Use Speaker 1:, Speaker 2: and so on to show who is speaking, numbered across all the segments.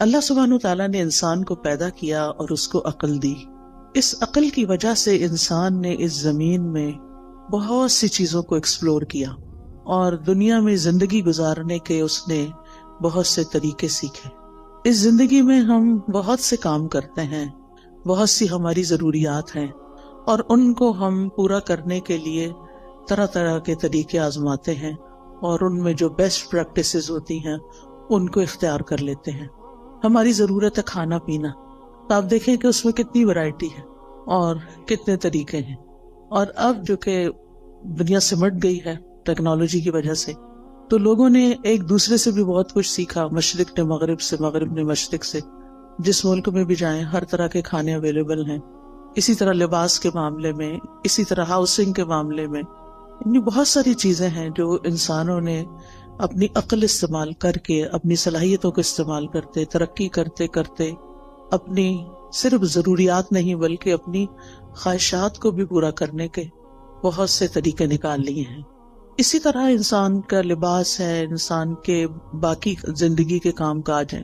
Speaker 1: اللہ سبحانہ تعالیٰ نے انسان کو پیدا کیا اور اس کو عقل دی. اس عقل کی وجہ سے انسان نے اس زمین میں بہت سی چیزوں کو ایکسپلور کیا اور دنیا میں زندگی گزارنے کے اس نے بہت سے طریقے سیکھے. اس زندگی میں ہم بہت سے کام کرتے ہیں، بہت سی ہماری ضروریات ہیں، اور ان کو ہم پورا کرنے کے لیے طرح طرح کے طریقے آزماتے ہیں، اور ان میں جو بیسٹ پریکٹسز ہوتی ہیں ان کو اختیار کر لیتے ہیں. ہماری ضرورت ہے کھانا پینا، تو آپ دیکھیں کہ اس میں کتنی ورائٹی ہے اور کتنے طریقے ہیں. اور اب جو کہ دنیا سمٹ گئی ہے ٹیکنالوجی کی وجہ سے، تو لوگوں نے ایک دوسرے سے بھی بہت کچھ سیکھا، مشرق نے مغرب سے، مغرب نے مشرق سے. جس ملک میں بھی جائیں ہر طرح کے کھانے اویلیبل ہیں. اسی طرح لباس کے معاملے میں، اسی طرح ہاؤسنگ کے معاملے میں، یعنی بہت ساری چیزیں ہیں جو انسانوں نے اپنی عقل استعمال کر کے، اپنی صلاحیتوں کو استعمال کرتے، ترقی کرتے کرتے اپنی صرف ضروریات نہیں بلکہ اپنی خواہشات کو بھی پورا کرنے کے بہت سے طریقے نکال لیے ہیں. اسی طرح انسان کا لباس ہے، انسان کے باقی زندگی کے کام کاج ہیں.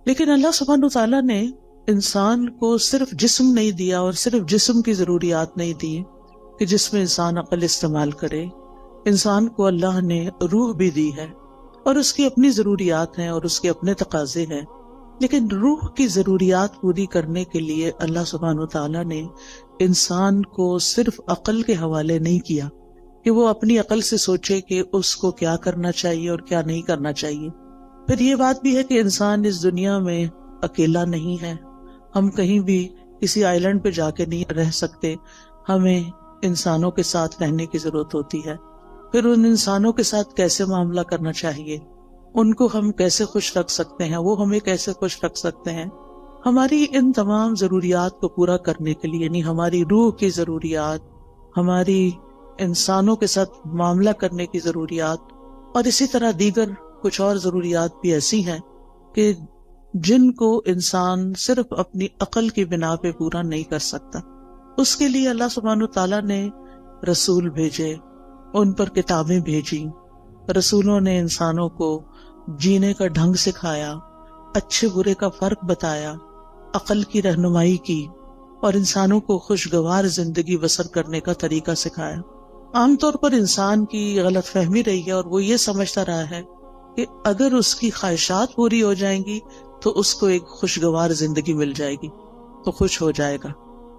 Speaker 1: لیکن اللہ سبحانہ تعالیٰ نے انسان کو صرف جسم نہیں دیا اور صرف جسم کی ضروریات نہیں دی کہ جس میں انسان عقل استعمال کرے. انسان کو اللہ نے روح بھی دی ہے، اور اس کی اپنی ضروریات ہیں اور اس کے اپنے تقاضے ہیں. لیکن روح کی ضروریات پوری کرنے کے لیے اللہ سبحانہ تعالیٰ نے انسان کو صرف عقل کے حوالے نہیں کیا کہ وہ اپنی عقل سے سوچے کہ اس کو کیا کرنا چاہیے اور کیا نہیں کرنا چاہیے. پھر یہ بات بھی ہے کہ انسان اس دنیا میں اکیلا نہیں ہے. ہم کہیں بھی کسی آئی لینڈ پہ جا کے نہیں رہ سکتے، ہمیں انسانوں کے ساتھ رہنے کی ضرورت ہوتی ہے. پھر ان انسانوں کے ساتھ کیسے معاملہ کرنا چاہیے، ان کو ہم کیسے خوش رکھ سکتے ہیں، وہ ہمیں کیسے خوش رکھ سکتے ہیں. ہماری ان تمام ضروریات کو پورا کرنے کے لیے، یعنی ہماری روح کی ضروریات، ہماری انسانوں کے ساتھ معاملہ کرنے کی ضروریات، اور اسی طرح دیگر کچھ اور ضروریات بھی ایسی ہیں کہ جن کو انسان صرف اپنی عقل کی بنا پہ پورا نہیں کر سکتا. اس کے لیے اللہ سبحانہ تعالیٰ نے رسول بھیجے، ان پر کتابیں بھیجی. رسولوں نے انسانوں کو جینے کا ڈھنگ سکھایا، اچھے برے کا فرق بتایا، عقل کی رہنمائی کی، اور انسانوں کو خوشگوار زندگی بسر کرنے کا طریقہ سکھایا. عام طور پر انسان کی غلط فہمی رہی ہے، اور وہ یہ سمجھتا رہا ہے کہ اگر اس کی خواہشات پوری ہو جائیں گی تو اس کو ایک خوشگوار زندگی مل جائے گی، تو خوش ہو جائے گا.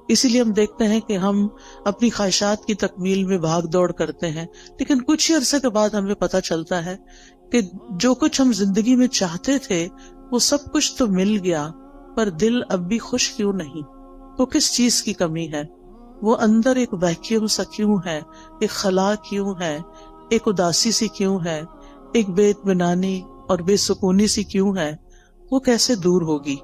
Speaker 1: اسی لیے ہم دیکھتے ہیں کہ ہم اپنی خواہشات کی تکمیل میں بھاگ دوڑ کرتے ہیں، لیکن کچھ ہی عرصے کے بعد ہمیں پتہ چلتا ہے کہ جو کچھ ہم زندگی میں چاہتے تھے وہ سب کچھ تو مل گیا، پر دل اب بھی خوش کیوں نہیں؟ تو کس چیز کی کمی ہے؟ وہ اندر ایک ویکیوم سا کیوں ہے، ایک خلا کیوں ہے، ایک اداسی سی کیوں ہے، ایک بے اطمینانی اور بے سکونی سی کیوں ہے؟ وہ کیسے دور ہوگی؟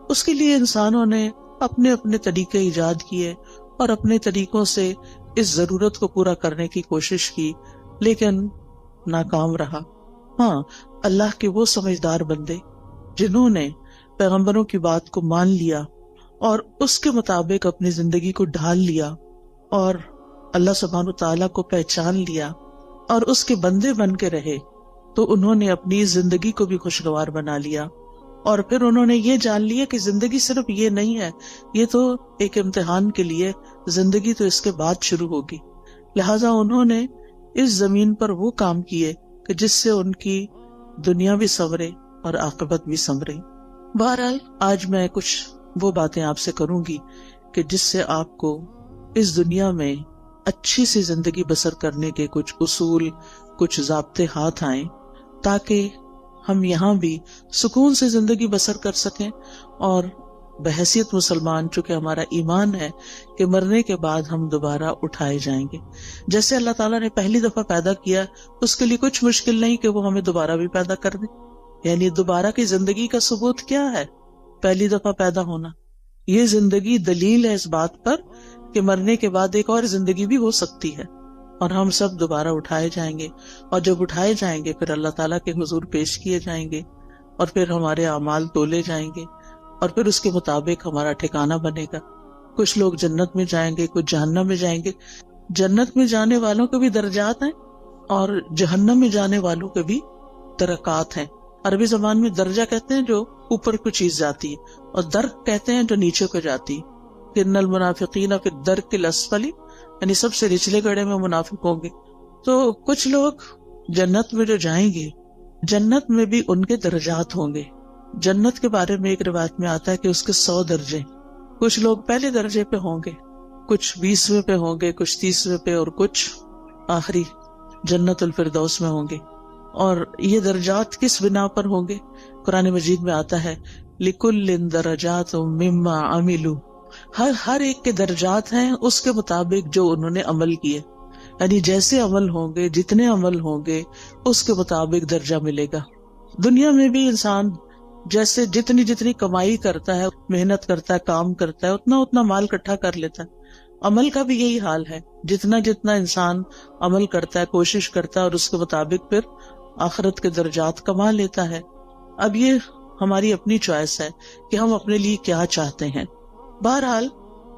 Speaker 1: اس کے لیے انسانوں نے اپنے اپنے طریقے ایجاد کیے اور اپنے طریقوں سے اس ضرورت کو پورا کرنے کی کوشش کی، لیکن ناکام رہا. ہاں، اللہ کے وہ سمجھدار بندے جنہوں نے پیغمبروں کی بات کو مان لیا اور اس کے مطابق اپنی زندگی کو ڈھال لیا اور اللہ سبحانہ تعالیٰ کو پہچان لیا اور اس کے بندے بن کے رہے، تو انہوں نے اپنی زندگی کو بھی خوشگوار بنا لیا. اور پھر انہوں نے یہ جان لیا کہ زندگی صرف یہ نہیں ہے، یہ تو ایک امتحان کے لیے، زندگی تو اس کے بعد شروع ہوگی. لہٰذا انہوں نے اس زمین پر وہ کام کیے کہ جس سے ان کی دنیا بھی سنورے اور عاقبت بھی سنورے. بہرحال آج میں کچھ وہ باتیں آپ سے کروں گی کہ جس سے آپ کو اس دنیا میں اچھی سی زندگی بسر کرنے کے کچھ اصول، کچھ ضابطے ہاتھ آئیں، تاکہ ہم یہاں بھی سکون سے زندگی بسر کر سکیں، اور بحیثیت مسلمان چونکہ ہمارا ایمان ہے کہ مرنے کے بعد ہم دوبارہ اٹھائے جائیں گے. جیسے اللہ تعالیٰ نے پہلی دفعہ پیدا کیا، اس کے لیے کچھ مشکل نہیں کہ وہ ہمیں دوبارہ بھی پیدا کر دے. یعنی دوبارہ کی زندگی کا ثبوت کیا ہے؟ پہلی دفعہ پیدا ہونا. یہ زندگی دلیل ہے اس بات پر کہ مرنے کے بعد ایک اور زندگی بھی ہو سکتی ہے، اور ہم سب دوبارہ اٹھائے جائیں گے. اور جب اٹھائے جائیں گے پھر اللہ تعالیٰ کے حضور پیش کیے جائیں گے، اور پھر ہمارے اعمال تولے جائیں گے، اور پھر اس کے مطابق ہمارا ٹھکانہ بنے گا. کچھ لوگ جنت میں جائیں گے، کچھ جہنم میں جائیں گے. جنت میں جانے والوں کے بھی درجات ہیں اور جہنم میں جانے والوں کے بھی درکات ہیں. عربی زبان میں درجہ کہتے ہیں جو اوپر کو چیز جاتی ہے، اور درک کہتے ہیں جو نیچے کو جاتی ہے۔ ان المنافقین فی الدرک الاسفل، یعنی سب سے نچلے گڑھے میں منافق ہوں گے۔ تو کچھ لوگ جنت میں جو جائیں گے، جنت میں بھی ان کے درجات ہوں گے۔ جنت کے بارے میں ایک روایت میں آتا ہے کہ اس کے 100 درجے، کچھ لوگ پہلے درجے پہ ہوں گے، کچھ 20ویں پہ ہوں گے، کچھ 30ویں پہ، اور کچھ آخری جنت الفردوس میں ہوں گے۔ اور یہ درجات کس بنا پر ہوں گے؟ قرآن مجید میں آتا ہے لِكُلٍّ دَرَجَاتٌ مِّمَّا عَمِلُوا، ہر ایک کے درجات ہیں اس کے مطابق جو انہوں نے عمل کیے، یعنی جیسے عمل ہوں گے، جتنے عمل ہوں گے، اس کے مطابق درجہ ملے گا۔ دنیا میں بھی انسان جیسے جتنی کمائی کرتا ہے، محنت کرتا ہے، کام کرتا ہے، اتنا مال اکٹھا کر لیتا ہے۔ عمل کا بھی یہی حال ہے، جتنا انسان عمل کرتا ہے، کوشش کرتا ہے، اور اس کے مطابق پھر آخرت کے درجات کما لیتا ہے۔ اب یہ ہماری اپنی چوائس ہے کہ ہم اپنے لیے کیا چاہتے ہیں۔ بہرحال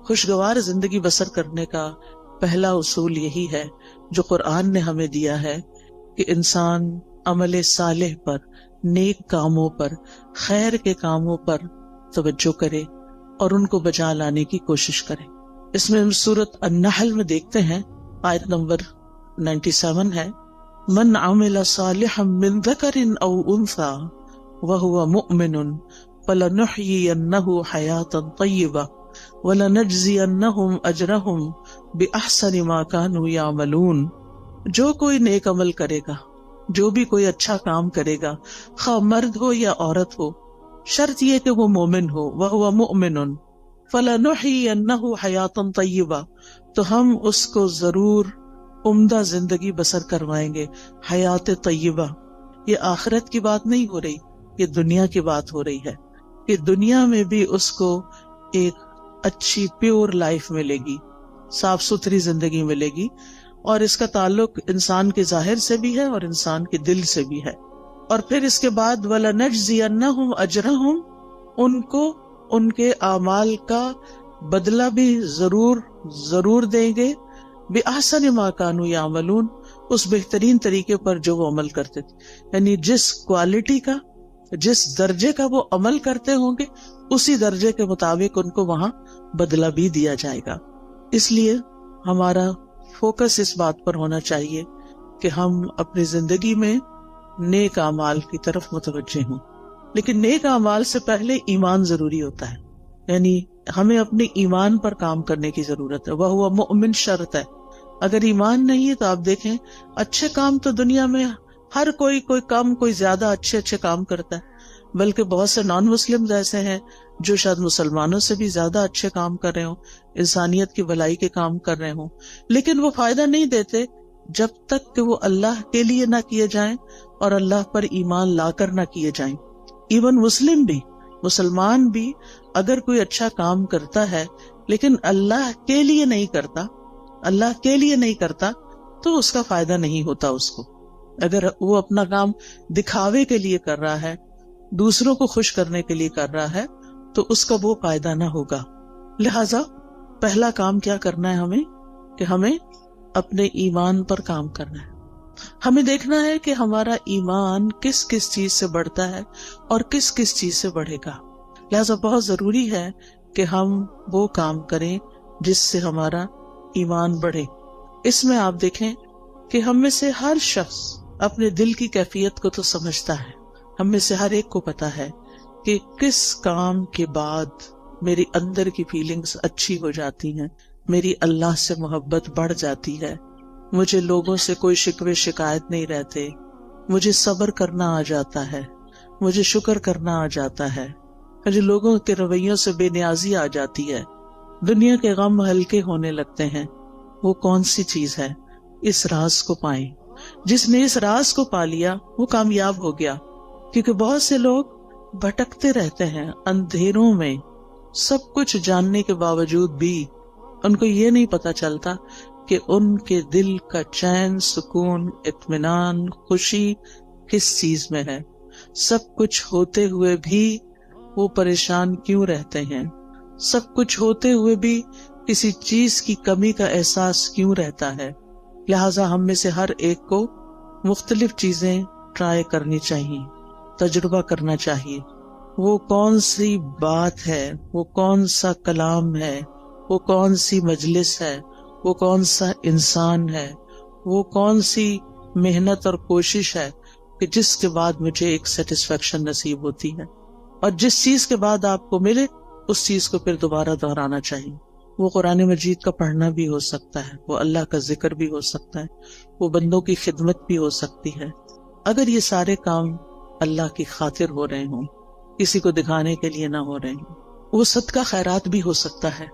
Speaker 1: خوشگوار زندگی بسر کرنے کا پہلا اصول یہی ہے جو قرآن نے ہمیں دیا ہے کہ انسان عمل صالح پر، نیک کاموں پر، خیر کے کاموں پر توجہ کرے اور ان کو بجا لانے کی کوشش کرے۔ اس میں ہم سورۃ النحل میں دیکھتے ہیں، آیت نمبر 97 ہے، من عمل صالحا من ذکر او انثى وهو مؤمن فلنحيينه حیاتا طیبہ وَلَنَجْزِيَنَّهُمْ أَجْرَهُمْ بِأَحْسَنِ مَا كَانُوا يَعْمَلُونَ۔ جو کوئی نیک عمل کرے گا، جو بھی کوئی اچھا کام کرے گا، خواہ مرد ہو یا عورت ہو، شرط یہ کہ وہ مومن ہو، وَهُوَ مُؤْمِنٌ فَلَنُحْيِيَنَّهُ حَيَاةً طَيِّبَةً، تو ہم اس کو ضرور عمدہ زندگی بسر کروائیں گے۔ حیات طیبہ، یہ آخرت کی بات نہیں ہو رہی، یہ دنیا کی بات ہو رہی ہے کہ دنیا میں بھی اس کو ایک اچھی پیور لائف ملے گی، صاف ستھری زندگی ملے گی، اور اس کا تعلق انسان کے ظاہر سے بھی ہے اور انسان کے دل سے بھی ہے۔ اور پھر اس کے بعد وَلَنَجْزِيَنَّهُمْ أَجْرَهُمْ، ان کو ان کے اعمال کا بدلہ بھی ضرور دیں گے، بِأَحْسَنِ مَا كَانُوا يَعْمَلُونَ، اس بہترین طریقے پر جو وہ عمل کرتے تھے، یعنی جس کوالٹی کا، جس درجے کا وہ عمل کرتے ہوں گے، اسی درجے کے مطابق ان کو وہاں بدلہ بھی دیا جائے گا۔ اس لیے ہمارا فوکس اس بات پر ہونا چاہیے کہ ہم اپنی زندگی میں نیک اعمال کی طرف متوجہ ہوں، لیکن نیک اعمال سے پہلے ایمان ضروری ہوتا ہے، یعنی ہمیں اپنے ایمان پر کام کرنے کی ضرورت ہے۔ وہ مؤمن شرط ہے، اگر ایمان نہیں ہے تو آپ دیکھیں اچھے کام تو دنیا میں ہر کوئی کم کوئی زیادہ اچھے کام کرتا ہے، بلکہ بہت سے نان مسلم ایسے ہیں جو شاید مسلمانوں سے بھی زیادہ اچھے کام کر رہے ہوں، انسانیت کی بھلائی کے کام کر رہے ہوں، لیکن وہ فائدہ نہیں دیتے جب تک کہ وہ اللہ کے لیے نہ کیے جائیں اور اللہ پر ایمان لا کر نہ کیے جائیں۔ ایون مسلمان بھی اگر کوئی اچھا کام کرتا ہے لیکن اللہ کے لیے نہیں کرتا تو اس کا فائدہ نہیں ہوتا اس کو۔ اگر وہ اپنا کام دکھاوے کے لیے کر رہا ہے، دوسروں کو خوش کرنے کے لیے کر رہا ہے، تو اس کا وہ فائدہ نہ ہوگا۔ لہذا پہلا کام کیا کرنا ہے ہمیں کہ ہمیں اپنے ایمان پر کام کرنا ہے۔ ہمیں دیکھنا ہے کہ ہمارا ایمان کس کس چیز سے بڑھتا ہے اور کس کس چیز سے بڑھے گا۔ لہذا بہت ضروری ہے کہ ہم وہ کام کریں جس سے ہمارا ایمان بڑھے۔ اس میں آپ دیکھیں کہ ہم میں سے ہر شخص اپنے دل کی کیفیت کو تو سمجھتا ہے، ہم میں سے ہر ایک کو پتا ہے کہ کس کام کے بعد میری اندر کی فیلنگز اچھی ہو جاتی ہیں، میری اللہ سے محبت بڑھ جاتی ہے، مجھے لوگوں سے کوئی شکوے شکایت نہیں رہتے، مجھے صبر کرنا آ جاتا ہے، مجھے شکر کرنا آ جاتا ہے، مجھے لوگوں کے رویوں سے بے نیازی آ جاتی ہے، دنیا کے غم ہلکے ہونے لگتے ہیں۔ وہ کون سی چیز ہے؟ اس راز کو پائیں۔ جس نے اس راز کو پا لیا وہ کامیاب ہو گیا، کیونکہ بہت سے لوگ بھٹکتے رہتے ہیں اندھیروں میں، سب کچھ جاننے کے باوجود بھی ان کو یہ نہیں پتا چلتا کہ ان کے دل کا چین، سکون، اطمینان، خوشی کس چیز میں ہے۔ سب کچھ ہوتے ہوئے بھی وہ پریشان کیوں رہتے ہیں، سب کچھ ہوتے ہوئے بھی کسی چیز کی کمی کا احساس کیوں رہتا ہے۔ لہٰذا ہم میں سے ہر ایک کو مختلف چیزیں ٹرائی کرنی چاہیے۔ تجربہ کرنا چاہیے. وہ کون سی بات ہے، وہ کون سا کلام ہے، وہ کون سی مجلس ہے، وہ کون سا انسان ہے، وہ کون سی محنت اور کوشش ہے کہ جس کے بعد مجھے ایک سیٹسفیکشن نصیب ہوتی ہے. اور جس چیز کے بعد آپ کو ملے اس چیز کو پھر دوبارہ دہرانا چاہیے. وہ قرآن مجید کا پڑھنا بھی ہو سکتا ہے، وہ اللہ کا ذکر بھی ہو سکتا ہے، وہ بندوں کی خدمت بھی ہو سکتی ہے. اگر یہ سارے کام اللہ کی خاطر ہو رہے ہوں، کسی کو دکھانے کے لیے نہ ہو رہے ہوں، وہ صدقہ خیرات بھی ہو سکتا ہے.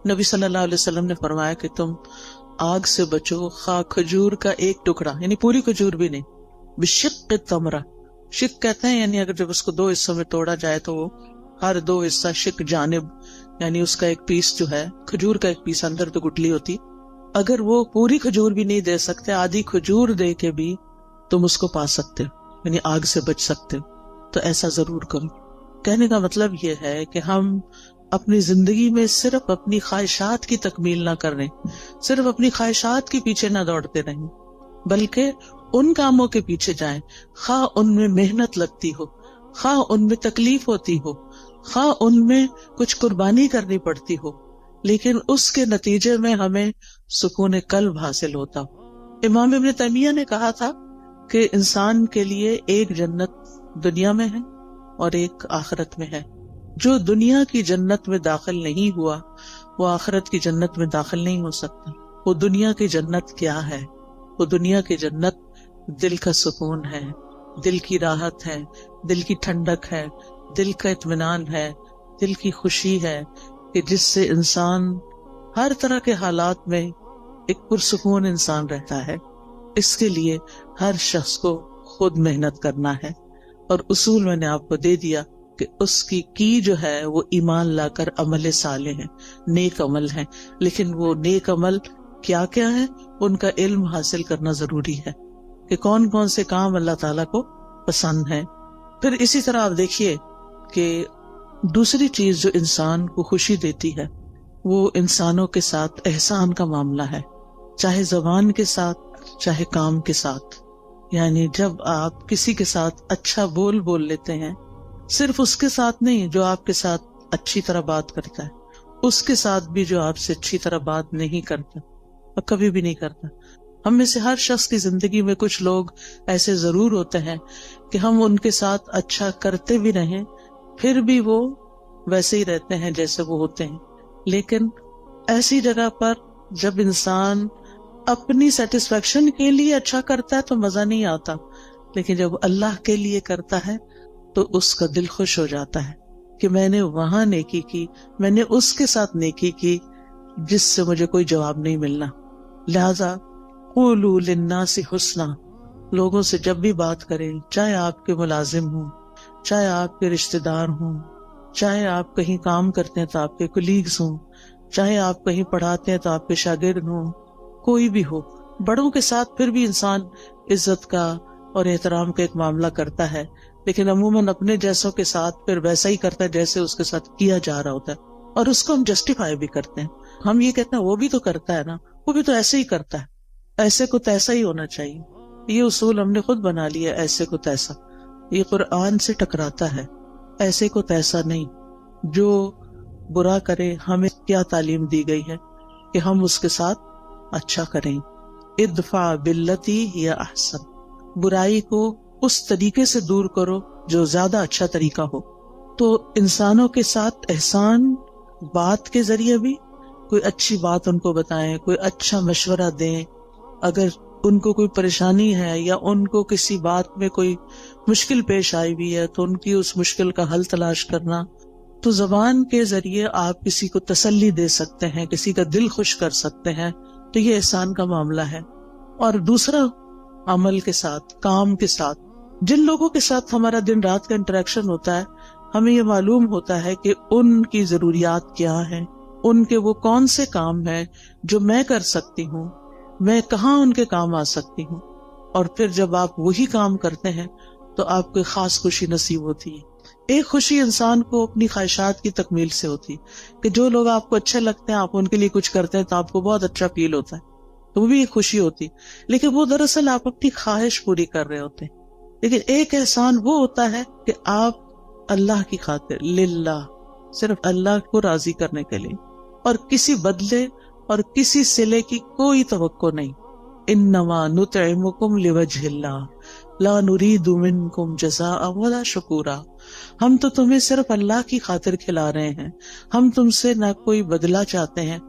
Speaker 1: نبی صلی اللہ علیہ وسلم نے فرمایا کہ تم آگ سے بچو خواہ کھجور کا ایک ٹکڑا، یعنی پوری کھجور بھی نہیں، بشق تمرہ. شق کہتے ہیں یعنی اگر جب اس کو دو حصوں میں توڑا جائے تو وہ ہر دو حصہ شق جانب، یعنی اس کا ایک پیس جو ہے کھجور کا ایک پیس، اندر تو گٹلی ہوتی. اگر وہ پوری کھجور بھی نہیں دے سکتے، آدھی کھجور دے کے بھی تم اس کو پا سکتے ہو، یعنی آگ سے بچ سکتے ہو. تو ایسا ضرور کرو. کہنے کا مطلب یہ ہے کہ ہم اپنی زندگی میں صرف اپنی خواہشات کی تکمیل نہ کریں، صرف اپنی خواہشات کے پیچھے نہ دوڑتے رہیں، بلکہ ان کاموں کے پیچھے جائیں خواہ ان میں محنت لگتی ہو، خواہ ان میں تکلیف ہوتی ہو، خواہ ان میں کچھ قربانی کرنی پڑتی ہو، لیکن اس کے نتیجے میں ہمیں سکون قلب حاصل ہوتا ہو. امام ابن تیمیہ نے کہا تھا کہ انسان کے لیے ایک جنت دنیا میں ہے اور ایک آخرت میں ہے. جو دنیا کی جنت میں داخل نہیں ہوا وہ آخرت کی جنت میں داخل نہیں ہو سکتا. وہ دنیا کی جنت کیا ہے؟ وہ دنیا کی جنت دل کا سکون ہے، دل کی راحت ہے، دل کی ٹھنڈک ہے، دل کا اطمینان ہے، دل کی خوشی ہے کہ جس سے انسان ہر طرح کے حالات میں ایک پرسکون انسان رہتا ہے. اس کے لیے ہر شخص کو خود محنت کرنا ہے، اور اصول میں نے آپ کو دے دیا کہ اس کی جو ہے وہ ایمان لا کر عمل صالح ہے، نیک عمل ہے. لیکن وہ نیک عمل کیا کیا ہے؟ ان کا علم حاصل کرنا ضروری ہے کہ کون کون سے کام اللہ تعالیٰ کو پسند ہیں. پھر اسی طرح آپ دیکھیے کہ دوسری چیز جو انسان کو خوشی دیتی ہے وہ انسانوں کے ساتھ احسان کا معاملہ ہے، چاہے زبان کے ساتھ چاہے کام کے ساتھ. یعنی جب آپ کسی کے ساتھ اچھا بول لیتے ہیں، صرف اس کے ساتھ نہیں جو آپ کے ساتھ اچھی طرح بات کرتا ہے، اس کے ساتھ بھی جو آپ سے اچھی طرح بات نہیں کرتا اور کبھی بھی نہیں کرتا. ہم میں سے ہر شخص کی زندگی میں کچھ لوگ ایسے ضرور ہوتے ہیں کہ ہم ان کے ساتھ اچھا کرتے بھی رہیں پھر بھی وہ ویسے ہی رہتے ہیں جیسے وہ ہوتے ہیں. لیکن ایسی جگہ پر جب انسان اپنی سیٹسفیکشن کے لیے اچھا کرتا ہے تو مزہ نہیں آتا، لیکن جب اللہ کے لیے کرتا ہے تو اس کا دل خوش ہو جاتا ہے کہ میں نے وہاں نیکی کی، میں نے اس کے ساتھ نیکی کی جس سے مجھے کوئی جواب نہیں ملنا. لہذا قولوا للناس حسنا، لوگوں سے جب بھی بات کریں، چاہے آپ کے ملازم ہوں، چاہے آپ کے رشتہ دار ہوں، چاہے آپ کہیں کام کرتے ہیں تو آپ کے کولیگز ہوں، چاہے آپ کہیں پڑھاتے ہیں تو آپ کے شاگرد ہوں، کوئی بھی ہو، بڑوں کے ساتھ پھر بھی انسان عزت کا اور احترام کا ایک معاملہ کرتا ہے، لیکن عموماً اپنے جیسوں کے ساتھ پھر ویسا ہی کرتا ہے جیسے اس کے ساتھ کیا جا رہا ہوتا ہے، اور اس کو ہم جسٹیفائی بھی کرتے ہیں. ہم یہ کہتے ہیں وہ بھی تو کرتا ہے نا، وہ بھی تو ایسے ہی کرتا ہے، ایسے کو تیسا ہی ہونا چاہیے. یہ اصول ہم نے خود بنا لیا، ایسے کو تیسا. یہ قرآن سے ٹکراتا ہے، ایسے کو تیسا نہیں. جو برا کرے ہمیں کیا تعلیم دی گئی ہے کہ ہم اس کے ساتھ اچھا کریں. ادفع باللتی ہی احسن، برائی کو اس طریقے سے دور کرو جو زیادہ اچھا طریقہ ہو. تو انسانوں کے ساتھ احسان بات کے ذریعے بھی، کوئی اچھی بات ان کو بتائیں، کوئی اچھا مشورہ دیں. اگر ان کو کوئی پریشانی ہے یا ان کو کسی بات میں کوئی مشکل پیش آئی ہوئی ہے تو ان کی اس مشکل کا حل تلاش کرنا. تو زبان کے ذریعے آپ کسی کو تسلی دے سکتے ہیں، کسی کا دل خوش کر سکتے ہیں، تو یہ احسان کا معاملہ ہے. اور دوسرا، عمل کے ساتھ، کام کے ساتھ، جن لوگوں کے ساتھ ہمارا دن رات کا انٹریکشن ہوتا ہے، ہمیں یہ معلوم ہوتا ہے کہ ان کی ضروریات کیا ہیں، ان کے وہ کون سے کام ہیں جو میں کر سکتی ہوں، میں کہاں ان کے کام آ سکتی ہوں. اور پھر جب آپ وہی کام کرتے ہیں تو آپ کو خاص خوشی نصیب ہوتی ہے. ایک خوشی انسان کو اپنی خواہشات کی تکمیل سے ہوتی ہے کہ جو لوگ آپ کو اچھے لگتے ہیں آپ ان کے لیے کچھ کرتے ہیں تو آپ کو بہت اچھا فیل ہوتا ہے، تو وہ بھی ایک خوشی ہوتی. لیکن وہ دراصل آپ اپنی خواہش پوری کر رہے ہوتے ہیں. لیکن ایک احسان وہ ہوتا ہے کہ آپ اللہ کی خاطر للہ، صرف اللہ کو راضی کرنے کے لیے، اور کسی بدلے اور کسی صلے کی کوئی توقع نہیں. انما نطعمکم لوجہ اللہ لا نرید منکم جزاء ولا شکورا. ہم تو تمہیں صرف اللہ کی خاطر کھلا رہے ہیں، ہم تم سے نہ کوئی بدلہ چاہتے ہیں،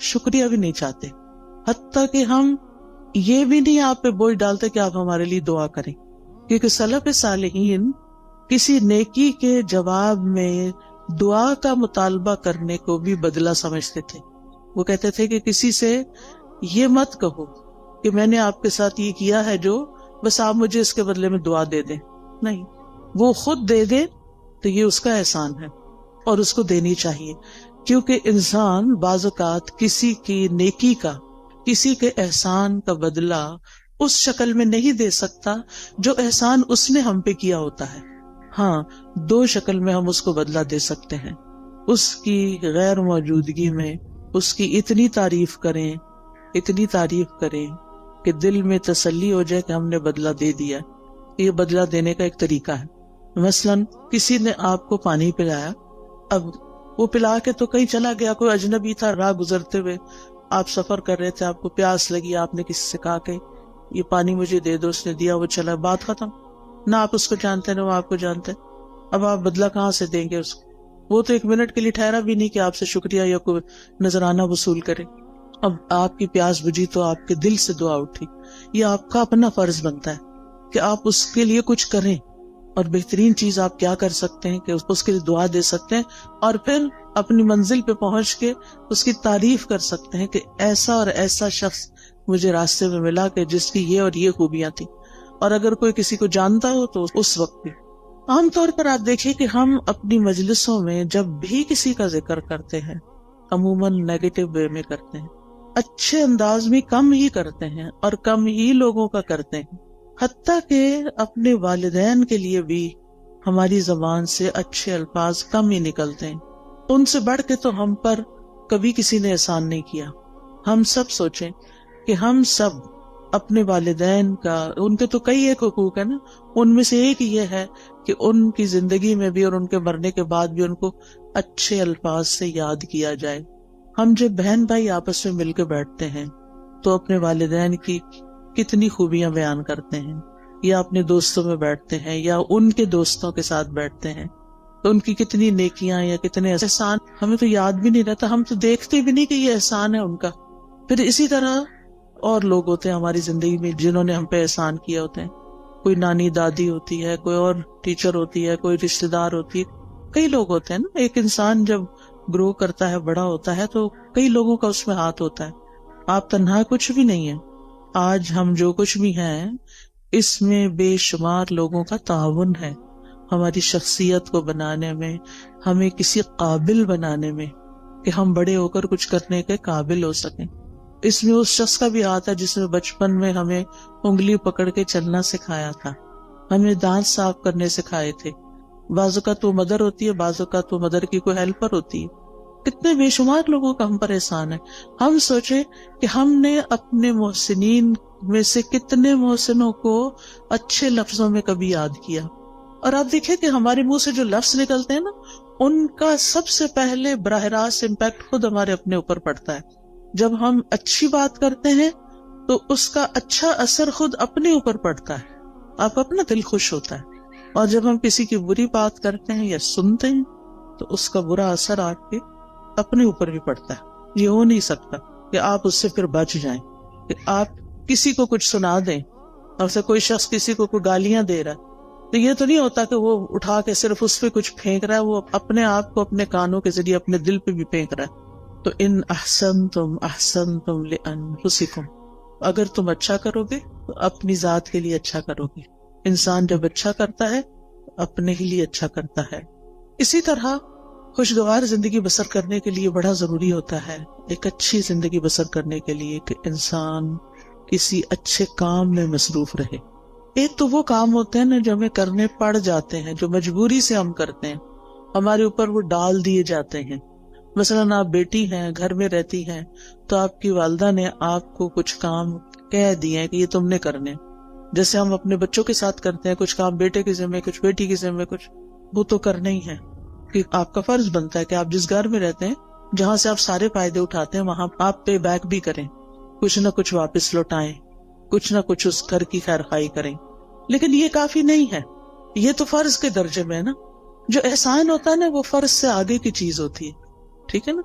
Speaker 1: شکریہ بھی نہیں چاہتے، حتیٰ کہ ہم یہ بھی نہیں آپ پہ بوجھ ڈالتے کہ آپ ہمارے لیے دعا کریں. کیونکہ سلف صالحین کسی نیکی کے جواب میں دعا کا مطالبہ کرنے کو بھی بدلہ سمجھتے تھے. وہ کہتے تھے کہ کسی سے یہ مت کہو کہ میں نے آپ کے ساتھ یہ کیا ہے جو بس آپ مجھے اس کے بدلے میں دعا دے دیں. نہیں، وہ خود دے دے تو یہ اس کا احسان ہے اور اس کو دینی چاہیے. کیونکہ انسان بعض اوقات کسی کی نیکی کا، کسی کے احسان کا بدلہ اس شکل میں نہیں دے سکتا جو احسان اس نے ہم پہ کیا ہوتا ہے. ہاں، دو شکل میں ہم اس کو بدلہ دے سکتے ہیں. اس کی غیر موجودگی میں اس کی اتنی تعریف کریں، اتنی تعریف کریں کہ دل میں تسلی ہو جائے کہ ہم نے بدلہ دے دیا. یہ بدلہ دینے کا ایک طریقہ ہے. مثلاً کسی نے آپ کو پانی پلایا، اب وہ پلا کے تو کہیں چلا گیا، کوئی اجنبی تھا، راہ گزرتے ہوئے آپ سفر کر رہے تھے، آپ کو پیاس لگی، آپ نے کسی سے کہا کہ یہ پانی مجھے دے دو، اس نے دیا، وہ چلا، بات ختم. نہ آپ اس کو جانتے نہ وہ آپ کو جانتے. اب آپ بدلہ کہاں سے دیں گے اس کو؟ وہ تو ایک منٹ کے لیے ٹھہرا بھی نہیں کہ آپ سے شکریہ یا کوئی نذرانہ وصول کرے. اب آپ کی پیاس بجھی تو آپ کے دل سے دعا اٹھی. یہ آپ کا اپنا فرض بنتا ہے کہ آپ اس کے لیے کچھ کریں، اور بہترین چیز آپ کیا کر سکتے ہیں کہ اس کے لیے دعا دے سکتے ہیں، اور پھر اپنی منزل پہ پہنچ کے اس کی تعریف کر سکتے ہیں کہ ایسا اور ایسا شخص مجھے راستے میں ملا کہ جس کی یہ اور یہ خوبیاں تھیں. اور اگر کوئی کسی کو جانتا ہو تو اس وقت بھی. عام طور پر آپ دیکھیں کہ ہم اپنی مجلسوں میں جب بھی کسی کا ذکر کرتے ہیں عموماً نیگیٹو وے میں کرتے ہیں، اچھے انداز میں کم ہی کرتے ہیں اور کم ہی لوگوں کا کرتے ہیں. حتیٰ کہ اپنے والدین کے لیے بھی ہماری زبان سے اچھے الفاظ کم ہی نکلتے ہیں. ان سے بڑھ کے تو ہم پر کبھی کسی نے احسان نہیں کیا. ہم سب سوچیں کہ ہم سب اپنے والدین کا، ان کے تو کئی ایک حقوق ہے نا، ان میں سے ایک یہ ہے کہ ان کی زندگی میں بھی اور ان کے مرنے کے بعد بھی ان کو اچھے الفاظ سے یاد کیا جائے. ہم جب بہن بھائی آپس میں مل کے بیٹھتے ہیں تو اپنے والدین کی کتنی خوبیاں بیان کرتے ہیں، یا اپنے دوستوں میں بیٹھتے ہیں یا ان کے دوستوں کے ساتھ بیٹھتے ہیں تو ان کی کتنی نیکیاں یا کتنے احسان ہمیں تو یاد بھی نہیں رہتا، ہم تو دیکھتے بھی نہیں کہ یہ احسان ہے ان کا. پھر اسی طرح اور لوگ ہوتے ہیں ہماری زندگی میں جنہوں نے ہم پہ احسان کیا ہوتے ہیں. کوئی نانی دادی ہوتی ہے، کوئی اور ٹیچر ہوتی ہے، کوئی رشتہ دار ہوتی ہے، کئی لوگ ہوتے ہیں نا. ایک انسان جب گرو کرتا ہے، بڑا ہوتا ہے، تو کئی لوگوں کا اس میں ہاتھ ہوتا ہے. آپ تنہا کچھ بھی نہیں ہے. آج ہم جو کچھ بھی ہیں اس میں بے شمار لوگوں کا تعاون ہے ہماری شخصیت کو بنانے میں، ہمیں کسی قابل بنانے میں کہ ہم بڑے ہو کر کچھ کرنے کے قابل ہو سکیں. اس میں اس شخص کا بھی ہاتھ ہے جس نے بچپن میں ہمیں انگلی پکڑ کے چلنا سکھایا تھا، ہمیں دانت صاف کرنے سکھائے تھے. بعض اوقات وہ مدر ہوتی ہے، بعض اوقات وہ مدر کی کوئی ہیلپر ہوتی ہے. کتنے بے شمار لوگوں کا ہم پر احسان ہے. ہم سوچیں کہ ہم نے اپنے محسنین میں سے کتنے محسنوں کو اچھے لفظوں میں کبھی یاد کیا. اور آپ دیکھیں کہ ہمارے منہ سے جو لفظ نکلتے ہیں نا، ان کا سب سے پہلے براہ راست امپیکٹ خود ہمارے اپنے اوپر پڑتا ہے. جب ہم اچھی بات کرتے ہیں تو اس کا اچھا اثر خود اپنے اوپر پڑتا ہے، آپ اپنا دل خوش ہوتا ہے. اور جب ہم کسی کی بری بات کرتے ہیں یا سنتے ہیں تو اس کا برا اثر آپ کے اپنے اوپر بھی پڑتا ہے. یہ ہو نہیں سکتا کہ آپ اس سے پھر بچ جائیں، کہ آپ کسی کو کچھ سنا دیں. اور سے کوئی شخص کسی کو کوئی گالیاں دے رہا ہے تو یہ تو نہیں ہوتا کہ وہ اٹھا کے صرف اس پہ کچھ پھینک رہا ہے، وہ اپنے آپ کو اپنے کانوں کے ذریعے اپنے دل پہ بھی پھینک رہا ہے. تو ان احسنتم احسنتم لانفسکم، اگر تم اچھا کرو گے تو اپنی ذات کے لیے اچھا کرو گے. انسان جب اچھا کرتا ہے اپنے ہی لیے اچھا کرتا ہے. اسی طرح خوشگوار زندگی بسر کرنے کے لیے بڑا ضروری ہوتا ہے، ایک اچھی زندگی بسر کرنے کے لیے، کہ انسان کسی اچھے کام میں مصروف رہے. ایک تو وہ کام ہوتے ہیں نا جو ہمیں کرنے پڑ جاتے ہیں، جو مجبوری سے ہم کرتے ہیں، ہمارے اوپر وہ ڈال دیے جاتے ہیں. مثلاً آپ بیٹی ہیں، گھر میں رہتی ہیں، تو آپ کی والدہ نے آپ کو کچھ کام کہہ دیے کہ یہ تم نے کرنے. جیسے ہم اپنے بچوں کے ساتھ کرتے ہیں، کچھ کام بیٹے کے ذمہ، کچھ بیٹی کے ذمہ، کچھ وہ تو کرنا ہی ہے کہ آپ کا فرض بنتا ہے کہ آپ جس گھر میں رہتے ہیں، جہاں سے آپ سارے فائدے اٹھاتے ہیں، وہاں آپ پے بیک بھی کریں، کچھ نہ کچھ واپس لوٹائیں، کچھ نہ کچھ اس گھر کی خیر خواہی کریں. لیکن یہ کافی نہیں ہے، یہ تو فرض کے درجے میں ہے نا. جو احسان ہوتا ہے نا وہ فرض سے آگے کی چیز ہوتی ہے، ٹھیک ہے نا.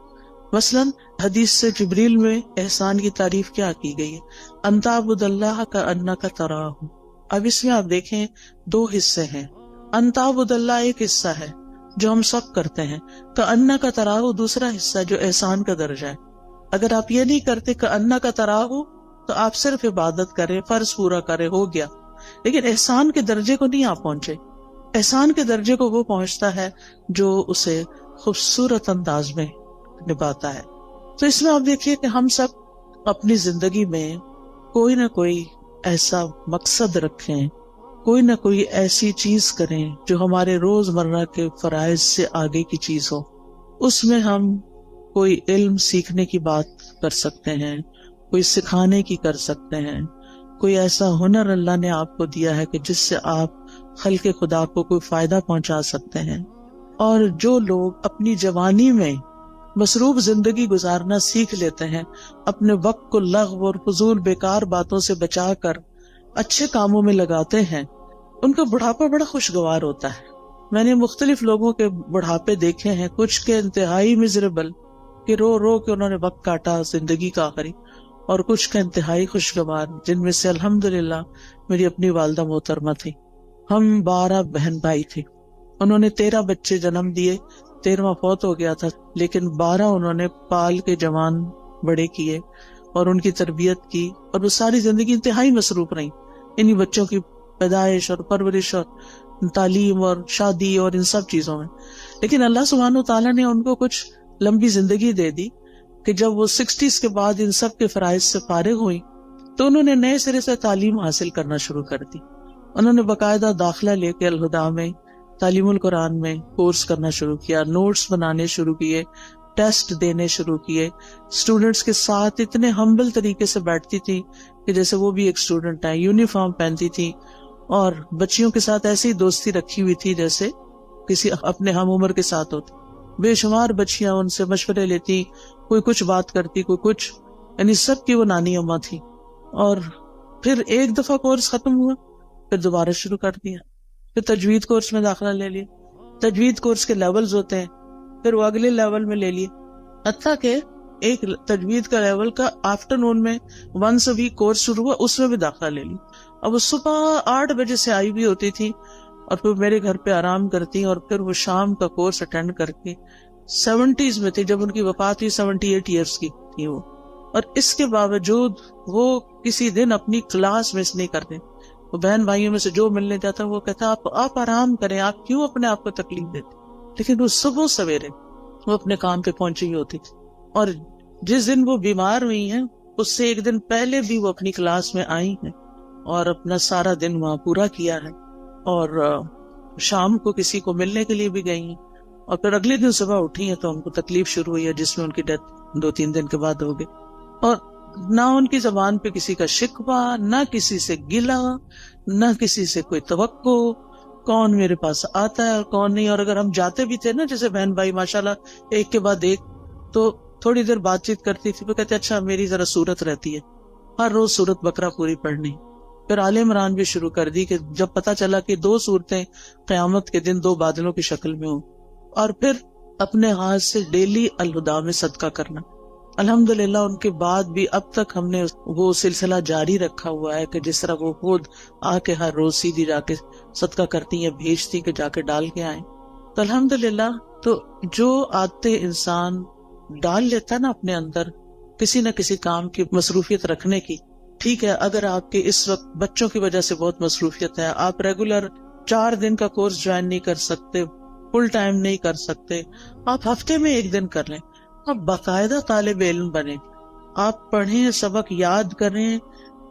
Speaker 1: مثلاً حدیث سے جبریل میں احسان کی تعریف کیا کی گئی ہے؟ ان تعبد اللہ کأنک تراہ. اب اس میں آپ دیکھیں 2 حصے ہیں. ان تعبد اللہ ایک حصہ ہے جو ہم سب کرتے ہیں، کأنک تراہ دوسرا حصہ جو احسان کا درجہ ہے. اگر آپ یہ نہیں کرتے کأنک تراہ تو آپ صرف عبادت کریں، فرض پورا کریں، ہو گیا. لیکن احسان کے درجے کو نہیں آپ پہنچے. احسان کے درجے کو وہ پہنچتا ہے جو اسے خوبصورت انداز میں نبھاتا ہے. تو اس میں آپ دیکھیے کہ ہم سب اپنی زندگی میں کوئی نہ کوئی ایسا مقصد رکھیں، کوئی نہ کوئی ایسی چیز کریں جو ہمارے روزمرہ کے فرائض سے آگے کی چیز ہو. اس میں ہم کوئی علم سیکھنے کی بات کر سکتے ہیں، کوئی سکھانے کی کر سکتے ہیں، کوئی ایسا ہنر اللہ نے آپ کو دیا ہے کہ جس سے آپ خلق خدا کو کوئی فائدہ پہنچا سکتے ہیں. اور جو لوگ اپنی جوانی میں مصروف زندگی گزارنا سیکھ لیتے ہیں، اپنے وقت کو لغو اور فضول بیکار باتوں سے بچا کر اچھے کاموں میں لگاتے ہیں، ان کا بڑھاپا بڑا خوشگوار ہوتا ہے. میں نے مختلف لوگوں کے بڑھاپے دیکھے ہیں، کچھ کے انتہائی مزریبل کہ رو رو کے انہوں نے وقت کاٹا زندگی کا آخری، اور کچھ کا انتہائی خوشگوار، جن میں سے الحمدللہ میری اپنی والدہ محترمہ تھی. ہم 12 بہن بھائی تھے، انہوں نے 13 بچے جنم دیے، 13واں فوت ہو گیا تھا، لیکن 12 انہوں نے پال کے جوان بڑے کیے اور ان کی تربیت کی، اور وہ ساری زندگی انتہائی مصروف رہی انہی بچوں کی پیدائش اور پرورش اور تعلیم اور شادی اور ان سب چیزوں میں. لیکن اللہ سبحانہ وتعالیٰ نے ان کو کچھ لمبی زندگی دے دی کہ جب وہ 60s کے بعد ان سب کے فرائض سے فارغ ہوئی تو انہوں نے نئے سرے سے تعلیم حاصل کرنا شروع کر دی. انہوں نے باقاعدہ داخلہ لے کے الہدیٰ میں تعلیم القرآن میں کورس کرنا شروع کیا، نوٹس بنانے شروع کیے، ٹیسٹ دینے شروع کیے. اسٹوڈنٹس کے ساتھ اتنے ہمبل طریقے سے بیٹھتی تھی کہ جیسے وہ بھی ایک اسٹوڈنٹ ہے، یونیفارم پہنتی تھی، اور بچیوں کے ساتھ ایسی دوستی رکھی ہوئی تھی جیسے کسی اپنے ہم عمر کے ساتھ ہوتی. بے شمار بچیاں ان سے مشورے لیتی، کوئی کچھ بات کرتی، کوئی کچھ، یعنی سب کی وہ نانی اماں تھی. اور پھر ایک دفعہ کورس ختم ہوا، پھر دوبارہ شروع کر دیا، پھر تجوید کورس میں داخلہ لے لیا. تجوید کورس کے لیولز ہوتے ہیں، پھر وہ اگلے لیول میں لے لیے، حتیٰ کہ ایک تجوید کا لیول کا آفٹر نون میں 1 ویک کورس شروع ہوا، اس میں بھی داخلہ لے لی. اب وہ صبح 8 بجے سے آئی بھی ہوتی تھی اور پھر میرے گھر پہ آرام کرتی، اور پھر وہ شام کا کورس اٹینڈ کر کے 70s میں تھی جب ان کی وفات ہوئی، 78 ایئرس کی تھی وہ. اور اس کے باوجود وہ کسی دن اپنی کلاس مس نہیں کرتے. وہ بہن بھائیوں میں سے جو ملنے جاتا وہ کہتا آپ آرام کریں، آپ کیوں اپنے آپ کو تکلیف دیتے. لیکن وہ صبح سویرے وہ اپنے کام پہ پہنچی ہوتی تھی. اور جس دن وہ بیمار ہوئی ہیں اس سے ایک دن پہلے بھی وہ اپنی کلاس میں آئی ہیں اور اپنا سارا دن وہاں پورا کیا ہے، اور شام کو کسی کو ملنے کے لیے بھی گئی ہیں. اور پھر اگلے دن صبح اٹھی ہیں تو ان کو تکلیف شروع ہوئی ہے، جس میں ان کی ڈیتھ 2-3 دن کے بعد ہو گئی. اور نہ ان کی زبان پہ کسی کا شکوہ، نہ کسی سے گلہ، نہ کسی سے کوئی توقع، کون میرے پاس آتا ہے اور کون نہیں. اور اگر ہم جاتے بھی تھے نا، جیسے بہن بھائی ماشاءاللہ ایک کے بعد ایک، تو تھوڑی دیر بات چیت کرتی تھی، وہ کہتے اچھا میری ذرا سورت رہتی ہے، ہر روز سورت بقرہ پوری پڑھنی. پھر آل عمران بھی شروع کر دی کہ جب پتا چلا کہ 2 سورتیں قیامت کے دن 2 بادلوں کی شکل میں ہوں. اور پھر اپنے ہاتھ سے ڈیلی الہدیٰ میں صدقہ کرنا. الحمدللہ ان کے بعد بھی اب تک ہم نے وہ سلسلہ جاری رکھا ہوا ہے کہ جس طرح وہ خود آ کے ہر روز سیدھی جا کے صدقہ کرتی ہیں، بھیجتی کہ جا کے ڈال کے آئیں. تو الحمدللہ، تو جو عادتیں انسان ڈال لیتا نا اپنے اندر کسی نہ کسی کام کی مصروفیت رکھنے کی. ٹھیک ہے، اگر آپ کے اس وقت بچوں کی وجہ سے بہت مصروفیت ہے، آپ ریگولر 4 دن کا کورس جوائن نہیں کر سکتے، فل ٹائم نہیں کر سکتے، آپ ہفتے میں 1 دن کر لیں. آپ باقاعدہ طالب علم بنیں، آپ پڑھیں، سبق یاد کریں،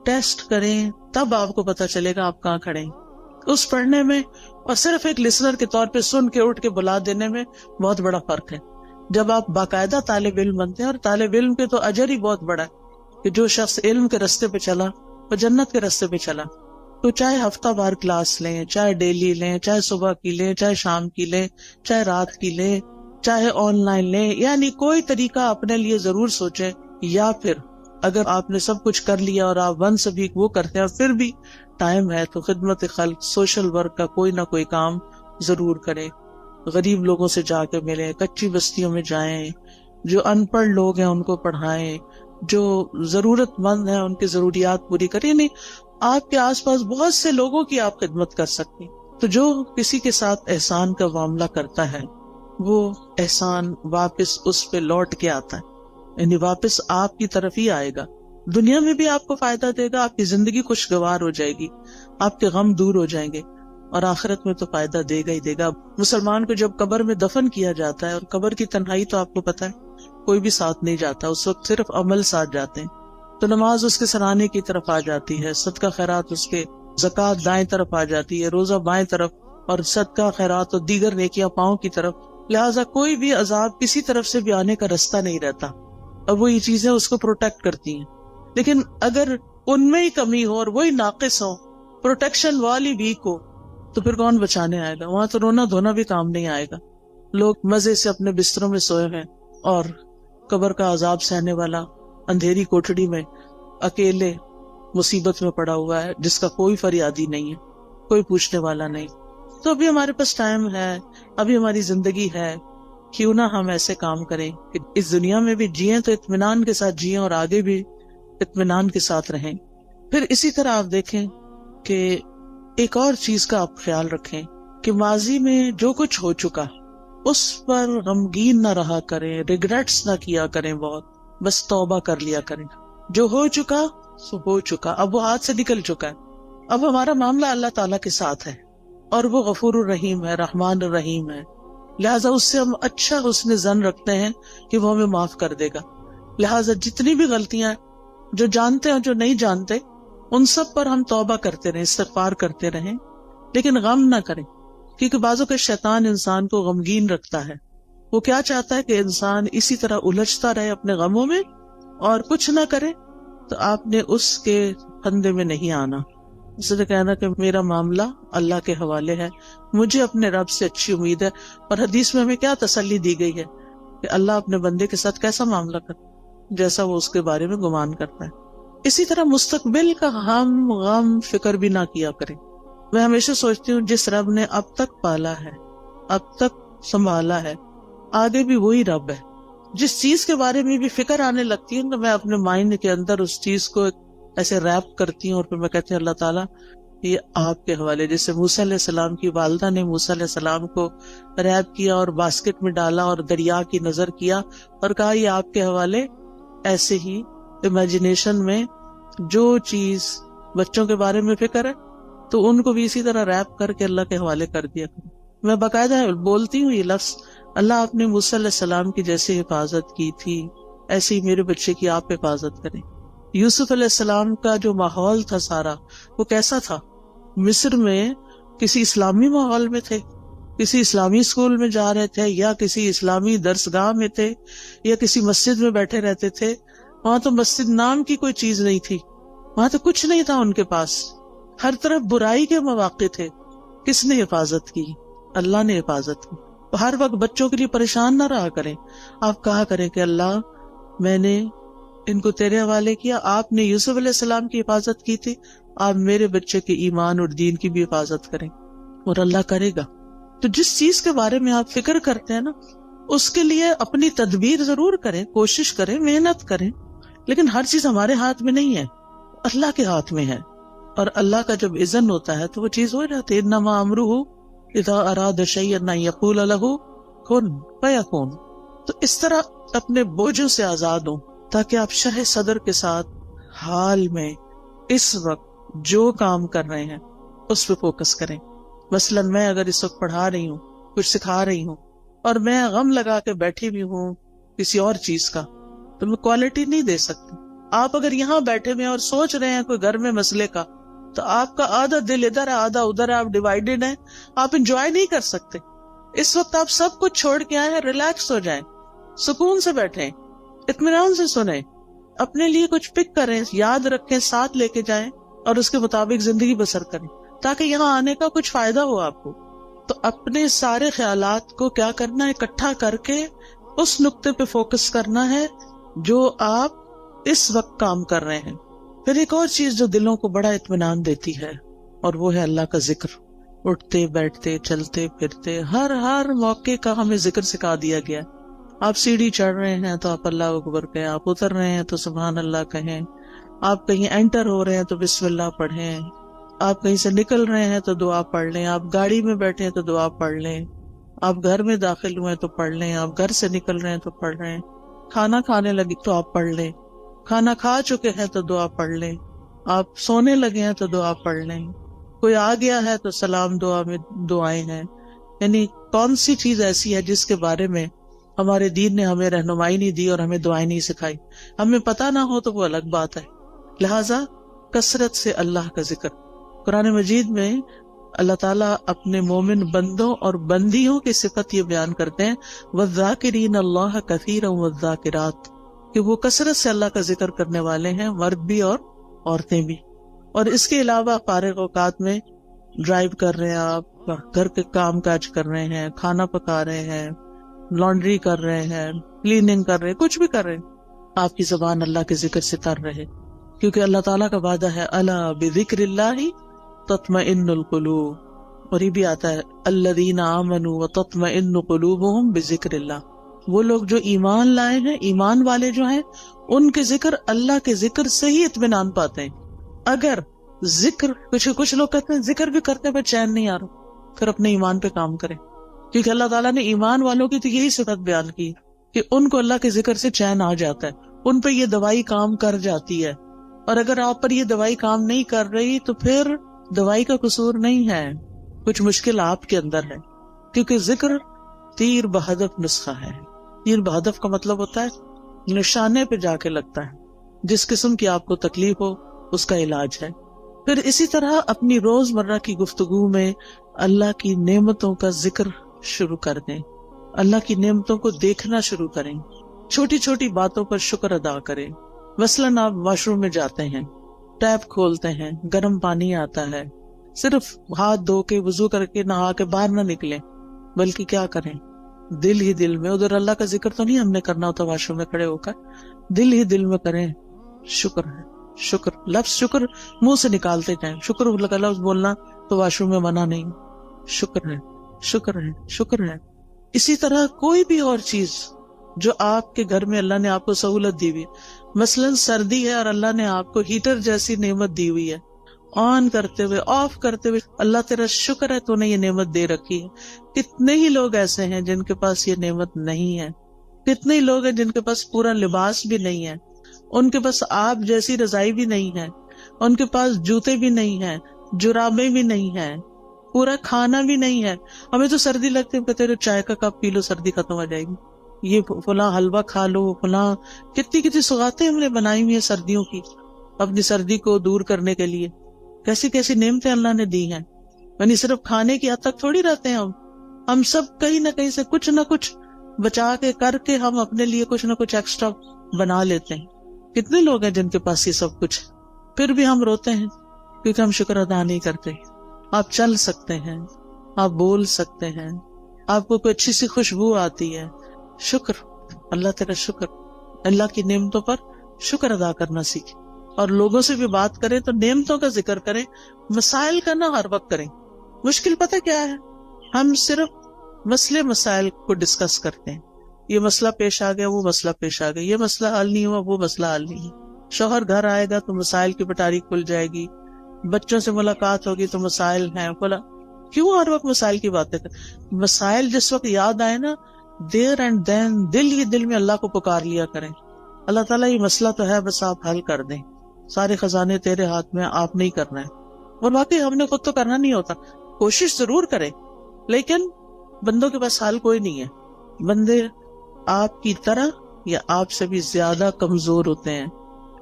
Speaker 1: ٹیسٹ کریں، تب آپ کو پتا چلے گا آپ کہاں کھڑے ہیں. اس پڑھنے میں اور صرف ایک لسنر کے طور پہ سن کے اٹھ کے بلا دینے میں بہت بڑا فرق ہے. جب آپ باقاعدہ طالب علم بنتے ہیں، اور طالب علم کے تو اجر ہی بہت بڑا ہے کہ جو شخص علم کے راستے پہ چلا وہ جنت کے راستے پہ چلا. تو چاہے ہفتہ وار کلاس لیں، چاہے ڈیلی لیں، چاہے صبح کی لیں، چاہے شام کی لیں، چاہے رات کی لیں، چاہے آن لائن لیں، یعنی کوئی طریقہ اپنے لیے ضرور سوچیں. یا پھر اگر آپ نے سب کچھ کر لیا اور آپ ون سبھی وہ کرتے ہیں پھر بھی ٹائم ہے تو خدمت خلق، سوشل ورک کا کوئی نہ کوئی کام ضرور کریں. غریب لوگوں سے جا کے ملیں، کچی بستیوں میں جائیں، جو ان پڑھ لوگ ہیں ان کو پڑھائیں، جو ضرورت مند ہیں ان کی ضروریات پوری کریں. نہیں، آپ کے آس پاس بہت سے لوگوں کی آپ خدمت کر سکتے ہیں. تو جو کسی کے ساتھ احسان کا معاملہ کرتا ہے وہ احسان واپس اس پہ لوٹ کے آتا ہے، یعنی واپس آپ کی طرف ہی آئے گا. دنیا میں بھی آپ کو فائدہ دے گا، آپ کی زندگی خوشگوار ہو جائے گی، آپ کے غم دور ہو جائیں گے، اور آخرت میں تو فائدہ دے گا ہی دے گا. مسلمان کو جب قبر میں دفن کیا جاتا ہے، اور قبر کی تنہائی تو آپ کو پتہ ہے کوئی بھی ساتھ نہیں جاتا، اس وقت صرف عمل ساتھ جاتے ہیں. تو نماز اس کے سرانے کی طرف آ جاتی ہے، صدقہ خیرات اس کے، زکوٰۃ دائیں طرف آ جاتی ہے، روزہ بائیں طرف، اور صدقہ خیرات اور دیگر نیکیاں پاؤں کی طرف. لہٰذا کوئی بھی عذاب کسی طرف سے بھی آنے کا رستہ نہیں رہتا، اور وہ یہ چیزیں اس کو پروٹیکٹ کرتی ہیں. لیکن اگر ان میں ہی کمی ہو اور وہی ناقص ہو، پروٹیکشن والی ویک ہو، تو پھر کون بچانے آئے گا؟ وہاں تو رونا دھونا بھی کام نہیں آئے گا. لوگ مزے سے اپنے بستروں میں سوئے ہیں، اور قبر کا عذاب سہنے والا اندھیری کوٹڑی میں اکیلے مصیبت میں پڑا ہوا ہے، جس کا کوئی فریادی نہیں ہے، کوئی پوچھنے والا نہیں. تو ابھی ہمارے پاس ٹائم ہے، ابھی ہماری زندگی ہے، کیوں نہ ہم ایسے کام کریں کہ اس دنیا میں بھی جئیں تو اطمینان کے ساتھ جئیں، اور آگے بھی اطمینان کے ساتھ رہیں. پھر اسی طرح آپ دیکھیں کہ ایک اور چیز کا آپ خیال رکھیں کہ ماضی میں جو کچھ ہو چکا اس پر غمگین نہ رہا کریں، ریگریٹس نہ کیا کریں، بہت بس توبہ کر لیا کریں. جو ہو چکا سو ہو چکا، اب وہ ہاتھ سے نکل چکا ہے. اب ہمارا معاملہ اللہ تعالیٰ کے ساتھ ہے، اور وہ غفور الرحیم ہے، رحمان الرحیم ہے. لہٰذا اس سے ہم اچھا حسن ظن رکھتے ہیں کہ وہ ہمیں معاف کر دے گا. لہٰذا جتنی بھی غلطیاں جو جانتے ہیں جو نہیں جانتے، ان سب پر ہم توبہ کرتے رہیں، استغفار کرتے رہیں، لیکن غم نہ کریں. کیونکہ بعضوں کے شیطان انسان کو غمگین رکھتا ہے. وہ کیا چاہتا ہے کہ انسان اسی طرح الجھتا رہے اپنے غموں میں اور کچھ نہ کرے. تو آپ نے اس کے پھندے میں نہیں آنا. اس نے کہنا کہ میرا معاملہ اللہ کے حوالے ہے، مجھے اپنے رب سے اچھی امید ہے. اور حدیث میں ہمیں کیا تسلی دی گئی ہے کہ اللہ اپنے بندے کے ساتھ کیسا معاملہ کرتا ہے، جیسا وہ اس کے بارے میں گمان کرتا ہے. اسی طرح مستقبل کا ہم غم فکر بھی نہ کیا کریں. میں ہمیشہ سوچتی ہوں جس رب نے اب تک پالا ہے، اب تک سنبھالا ہے، آگے بھی وہی رب ہے. جس چیز کے بارے میں بھی فکر آنے لگتی ہے تو میں اپنے مائنڈ کے اندر اس چیز کو ایسے ریپ کرتی ہوں، اور پھر میں کہتی ہوں اللہ تعالیٰ یہ آپ کے حوالے. جیسے موسیٰ علیہ السلام کی والدہ نے موسیٰ علیہ السلام کو ریپ کیا اور باسکٹ میں ڈالا اور دریا کی نظر کیا اور کہا یہ آپ کے حوالے. ایسے ہی امیجنیشن میں جو چیز بچوں کے بارے میں فکر ہے تو ان کو بھی اسی طرح ریپ کر کے اللہ کے حوالے کر دیا. میں باقاعدہ بولتی ہوں یہ لفظ، اللہ آپ نے موسیٰ علیہ السلام کی جیسے حفاظت کی تھی ایسے ہی میرے بچے کی آپ حفاظت کریں. یوسف علیہ السلام کا جو ماحول تھا سارا وہ کیسا تھا؟ مصر میں کسی اسلامی ماحول میں تھے، کسی اسلامی اسکول میں جا رہے تھے، یا کسی اسلامی درسگاہ میں تھے، یا کسی مسجد میں بیٹھے رہتے تھے. وہاں تو مسجد نام کی کوئی چیز نہیں تھی، وہاں تو کچھ نہیں تھا ان کے پاس. ہر طرف برائی کے مواقع تھے. کس نے حفاظت کی؟ اللہ نے حفاظت کی. ہر وقت بچوں کے لیے پریشان نہ رہا کریں. آپ کہا کریں کہ اللہ میں نے ان کو تیرے حوالے کیا، آپ نے یوسف علیہ السلام کی حفاظت کی تھی، آپ میرے بچے کے ایمان اور دین کی بھی حفاظت کریں، اور اللہ کرے گا. تو جس چیز کے بارے میں آپ فکر کرتے ہیں نا اس کے لیے اپنی تدبیر ضرور کریں، کوشش کریں، محنت کریں، لیکن ہر چیز ہمارے ہاتھ میں نہیں ہے، اللہ کے ہاتھ میں ہے. اور اللہ کا جب اذن ہوتا ہے تو وہ چیز ہو جاتی ہے. انما امرہ اذا اراد شیئا ان یقول لہ کن فیکون. تو اس طرح اپنے بوجھوں سے آزاد ہوں تاکہ آپ شرح صدر کے ساتھ حال میں اس وقت جو کام کر رہے ہیں اس پہ فوکس کریں. مثلا میں اگر اس وقت پڑھا رہی ہوں، کچھ سکھا رہی ہوں، اور میں غم لگا کے بیٹھی بھی ہوں کسی اور چیز کا، تو میں کوالٹی نہیں دے سکتی. آپ اگر یہاں بیٹھے ہوئے اور سوچ رہے ہیں کوئی گھر میں مسئلے کا، تو آپ کا آدھا دل ادھر ہے آدھا ادھر ہے، آپ ڈیوائیڈڈ ہیں، آپ انجوائے نہیں کر سکتے. اس وقت آپ سب کچھ چھوڑ کے آئے ہیں، ریلیکس ہو جائیں، سکون سے بیٹھیں، اطمینان سے سنیں، اپنے لیے کچھ پک کریں، یاد رکھیں، ساتھ لے کے جائیں. اور اس کے مطابق زندگی بسر کریں تاکہ یہاں آنے کا کچھ فائدہ ہو آپ کو. تو اپنے سارے خیالات کو کیا کرنا ہے, اکٹھا کر کے اس نقطے پہ فوکس کرنا ہے جو آپ اس وقت کام کر رہے ہیں. پھر ایک اور چیز جو دلوں کو بڑا اطمینان دیتی ہے اور وہ ہے اللہ کا ذکر. اٹھتے بیٹھتے چلتے پھرتے ہر موقع کا ہمیں ذکر سکھا دیا گیا. آپ سیڑھی چڑھ رہے ہیں تو آپ اللہ اکبر کہیں, آپ اتر رہے ہیں تو سبحان اللہ کہیں, آپ کہیں انٹر ہو رہے ہیں تو بسم اللہ پڑھیں, آپ کہیں سے نکل رہے ہیں تو دعا پڑھ لیں, آپ گاڑی میں بیٹھے ہیں تو دعا پڑھ لیں, آپ گھر میں داخل ہوئے تو پڑھ لیں, آپ گھر سے نکل رہے ہیں تو پڑھ رہے ہیں, کھانا کھانے لگے تو آپ پڑھ لیں, کھانا کھا چکے ہیں تو دعا پڑھ لیں, آپ سونے لگے ہیں تو دعا پڑھ لیں, کوئی آ گیا ہے تو سلام دعا میں دعائیں ہیں. یعنی کون سی چیز ایسی ہے جس کے بارے میں ہمارے دین نے ہمیں رہنمائی نہیں دی اور ہمیں دعائیں نہیں سکھائی. ہمیں پتہ نہ ہو تو وہ الگ بات ہے. لہٰذا کثرت سے اللہ کا ذکر. قرآن مجید میں اللہ تعالیٰ اپنے مومن بندوں اور بندیوں کی صفت یہ بیان کرتے ہیں وَالذَّاكِرِينَ اللَّهَ كَثِيرًا وَالذَّاكِرَاتِ, کہ وہ کثرت سے اللہ کا ذکر کرنے والے ہیں, مرد بھی اور عورتیں بھی. اور اس کے علاوہ فارغ اوقات میں ڈرائیو کر رہے ہیں, آپ گھر کے کام کاج کر رہے ہیں, کھانا پکا رہے ہیں, لانڈری کر رہے ہیں, کلیننگ کر رہے ہیں, کچھ بھی کر رہے ہیں, آپ کی زبان اللہ کے ذکر سے تر رہے, کیونکہ اللہ تعالیٰ کا وعدہ ہے الا بذکر اللہ تطمئن القلوب. اور یہ بھی آتا ہے الذین آمنوا وتطمئن قلوبہم بذکر اللہ. وہ لوگ جو ایمان لائے ہیں, ایمان والے جو ہیں, ان کے ذکر اللہ کے ذکر سے ہی اطمینان پاتے ہیں. اگر ذکر کچھ لوگ کہتے ہیں ذکر بھی کرتے پہ چین نہیں آ رہا, پھر اپنے ایمان پہ کام کریں, کیونکہ اللہ تعالیٰ نے ایمان والوں کی تو یہی صفت بیان کی کہ ان کو اللہ کے ذکر سے چین آ جاتا ہے, ان پہ یہ دوائی کام کر جاتی ہے. اور اگر آپ پر یہ دوائی کام نہیں کر رہی تو پھر دوائی کا قصور نہیں ہے, کچھ مشکل آپ کے اندر ہے, کیونکہ ذکر تیر بہدف نسخہ ہے. تیر بہدف کا مطلب ہوتا ہے نشانے پہ جا کے لگتا ہے, جس قسم کی آپ کو تکلیف ہو اس کا علاج ہے. پھر اسی طرح اپنی روز مرہ کی گفتگو میں اللہ کی نعمتوں کا ذکر شروع کر دیں, اللہ کی نعمتوں کو دیکھنا شروع کریں, چھوٹی چھوٹی باتوں پر شکر ادا کریں. مثلاً آپ واش روم میں جاتے ہیں, ٹیپ کھولتے ہیں, گرم پانی آتا ہے, صرف ہاتھ دھو کے وضو کر کے نہا کے باہر نہ نکلیں, بلکہ کیا کریں, دل ہی دل میں, ادھر اللہ کا ذکر تو نہیں ہم نے کرنا ہوتا واش روم میں کھڑے ہو کر, دل ہی دل میں کریں شکر ہے, شکر, لفظ شکر منہ سے نکالتے جائیں, شکر لفظ بولنا تو واش روم میں منع نہیں, شکر ہے, شکر ہے, شکر ہے. اسی طرح کوئی بھی اور چیز جو آپ کے گھر میں اللہ نے آپ کو سہولت دی ہوئی ہے, مثلاً سردی ہے اور اللہ نے آپ کو ہیٹر جیسی نعمت دی ہوئی ہے, آن کرتے ہوئے آف کرتے ہوئے اللہ تیرا شکر ہے تو نے یہ نعمت دے رکھی ہے. کتنے ہی لوگ ایسے ہیں جن کے پاس یہ نعمت نہیں ہے, کتنے ہی لوگ ہیں جن کے پاس پورا لباس بھی نہیں ہے, ان کے پاس آپ جیسی رضائی بھی نہیں ہے, ان کے پاس جوتے بھی نہیں ہیں, جرابیں بھی نہیں ہیں, پورا کھانا بھی نہیں ہے. ہمیں تو سردی لگتی ہے, کہتے ہیں چائے کا کپ پی لو سردی ختم ہو جائے گی, یہ فلاں حلوہ کھا لو, فلاں کتنی سوغاتیں ہم نے بنائی ہوئی ہیں سردیوں کی اپنی سردی کو دور کرنے کے لیے. کیسی کیسی نعمتیں اللہ نے دی ہیں. یعنی صرف کھانے کی حد تک تھوڑی رہتے ہیں ہم سب کہیں نہ کہیں سے کچھ نہ کچھ بچا کے کر کے ہم اپنے لیے کچھ نہ کچھ ایکسٹرا بنا لیتے ہیں. کتنے لوگ ہیں جن کے پاس یہ سب کچھ, پھر بھی ہم روتے ہیں کیونکہ ہم شکر ادا نہیں کرتے. آپ چل سکتے ہیں, آپ بول سکتے ہیں, آپ کو کوئی اچھی سی خوشبو آتی ہے, شکر, اللہ تیرا شکر. اللہ کی نعمتوں پر شکر ادا کرنا سیکھیں. اور لوگوں سے بھی بات کریں تو نعمتوں کا ذکر کریں, مسائل کا نہ ہر وقت کریں. مشکل پتہ کیا ہے, ہم صرف مسائل کو ڈسکس کرتے ہیں, یہ مسئلہ پیش آ گیا, وہ مسئلہ پیش آ گیا, یہ مسئلہ حل نہیں ہوا, وہ مسئلہ حل نہیں. شوہر گھر آئے گا تو مسائل کی پٹاری کھل جائے گی, بچوں سے ملاقات ہوگی تو مسائل ہیں, کیوں ہر وقت مسائل کی باتیں کریں. مسائل جس وقت یاد آئے نا, دیر اینڈ دین دل ہی دل میں اللہ کو پکار لیا کریں, اللہ تعالیٰ یہ مسئلہ تو ہے, بس آپ حل کر دیں, سارے خزانے تیرے ہاتھ میں, آپ نہیں کرنا ہے. اور واقعی ہم نے خود تو کرنا نہیں ہوتا, کوشش ضرور کریں, لیکن بندوں کے پاس حال کوئی نہیں ہے. بندے آپ کی طرح یا آپ سے بھی زیادہ کمزور ہوتے ہیں.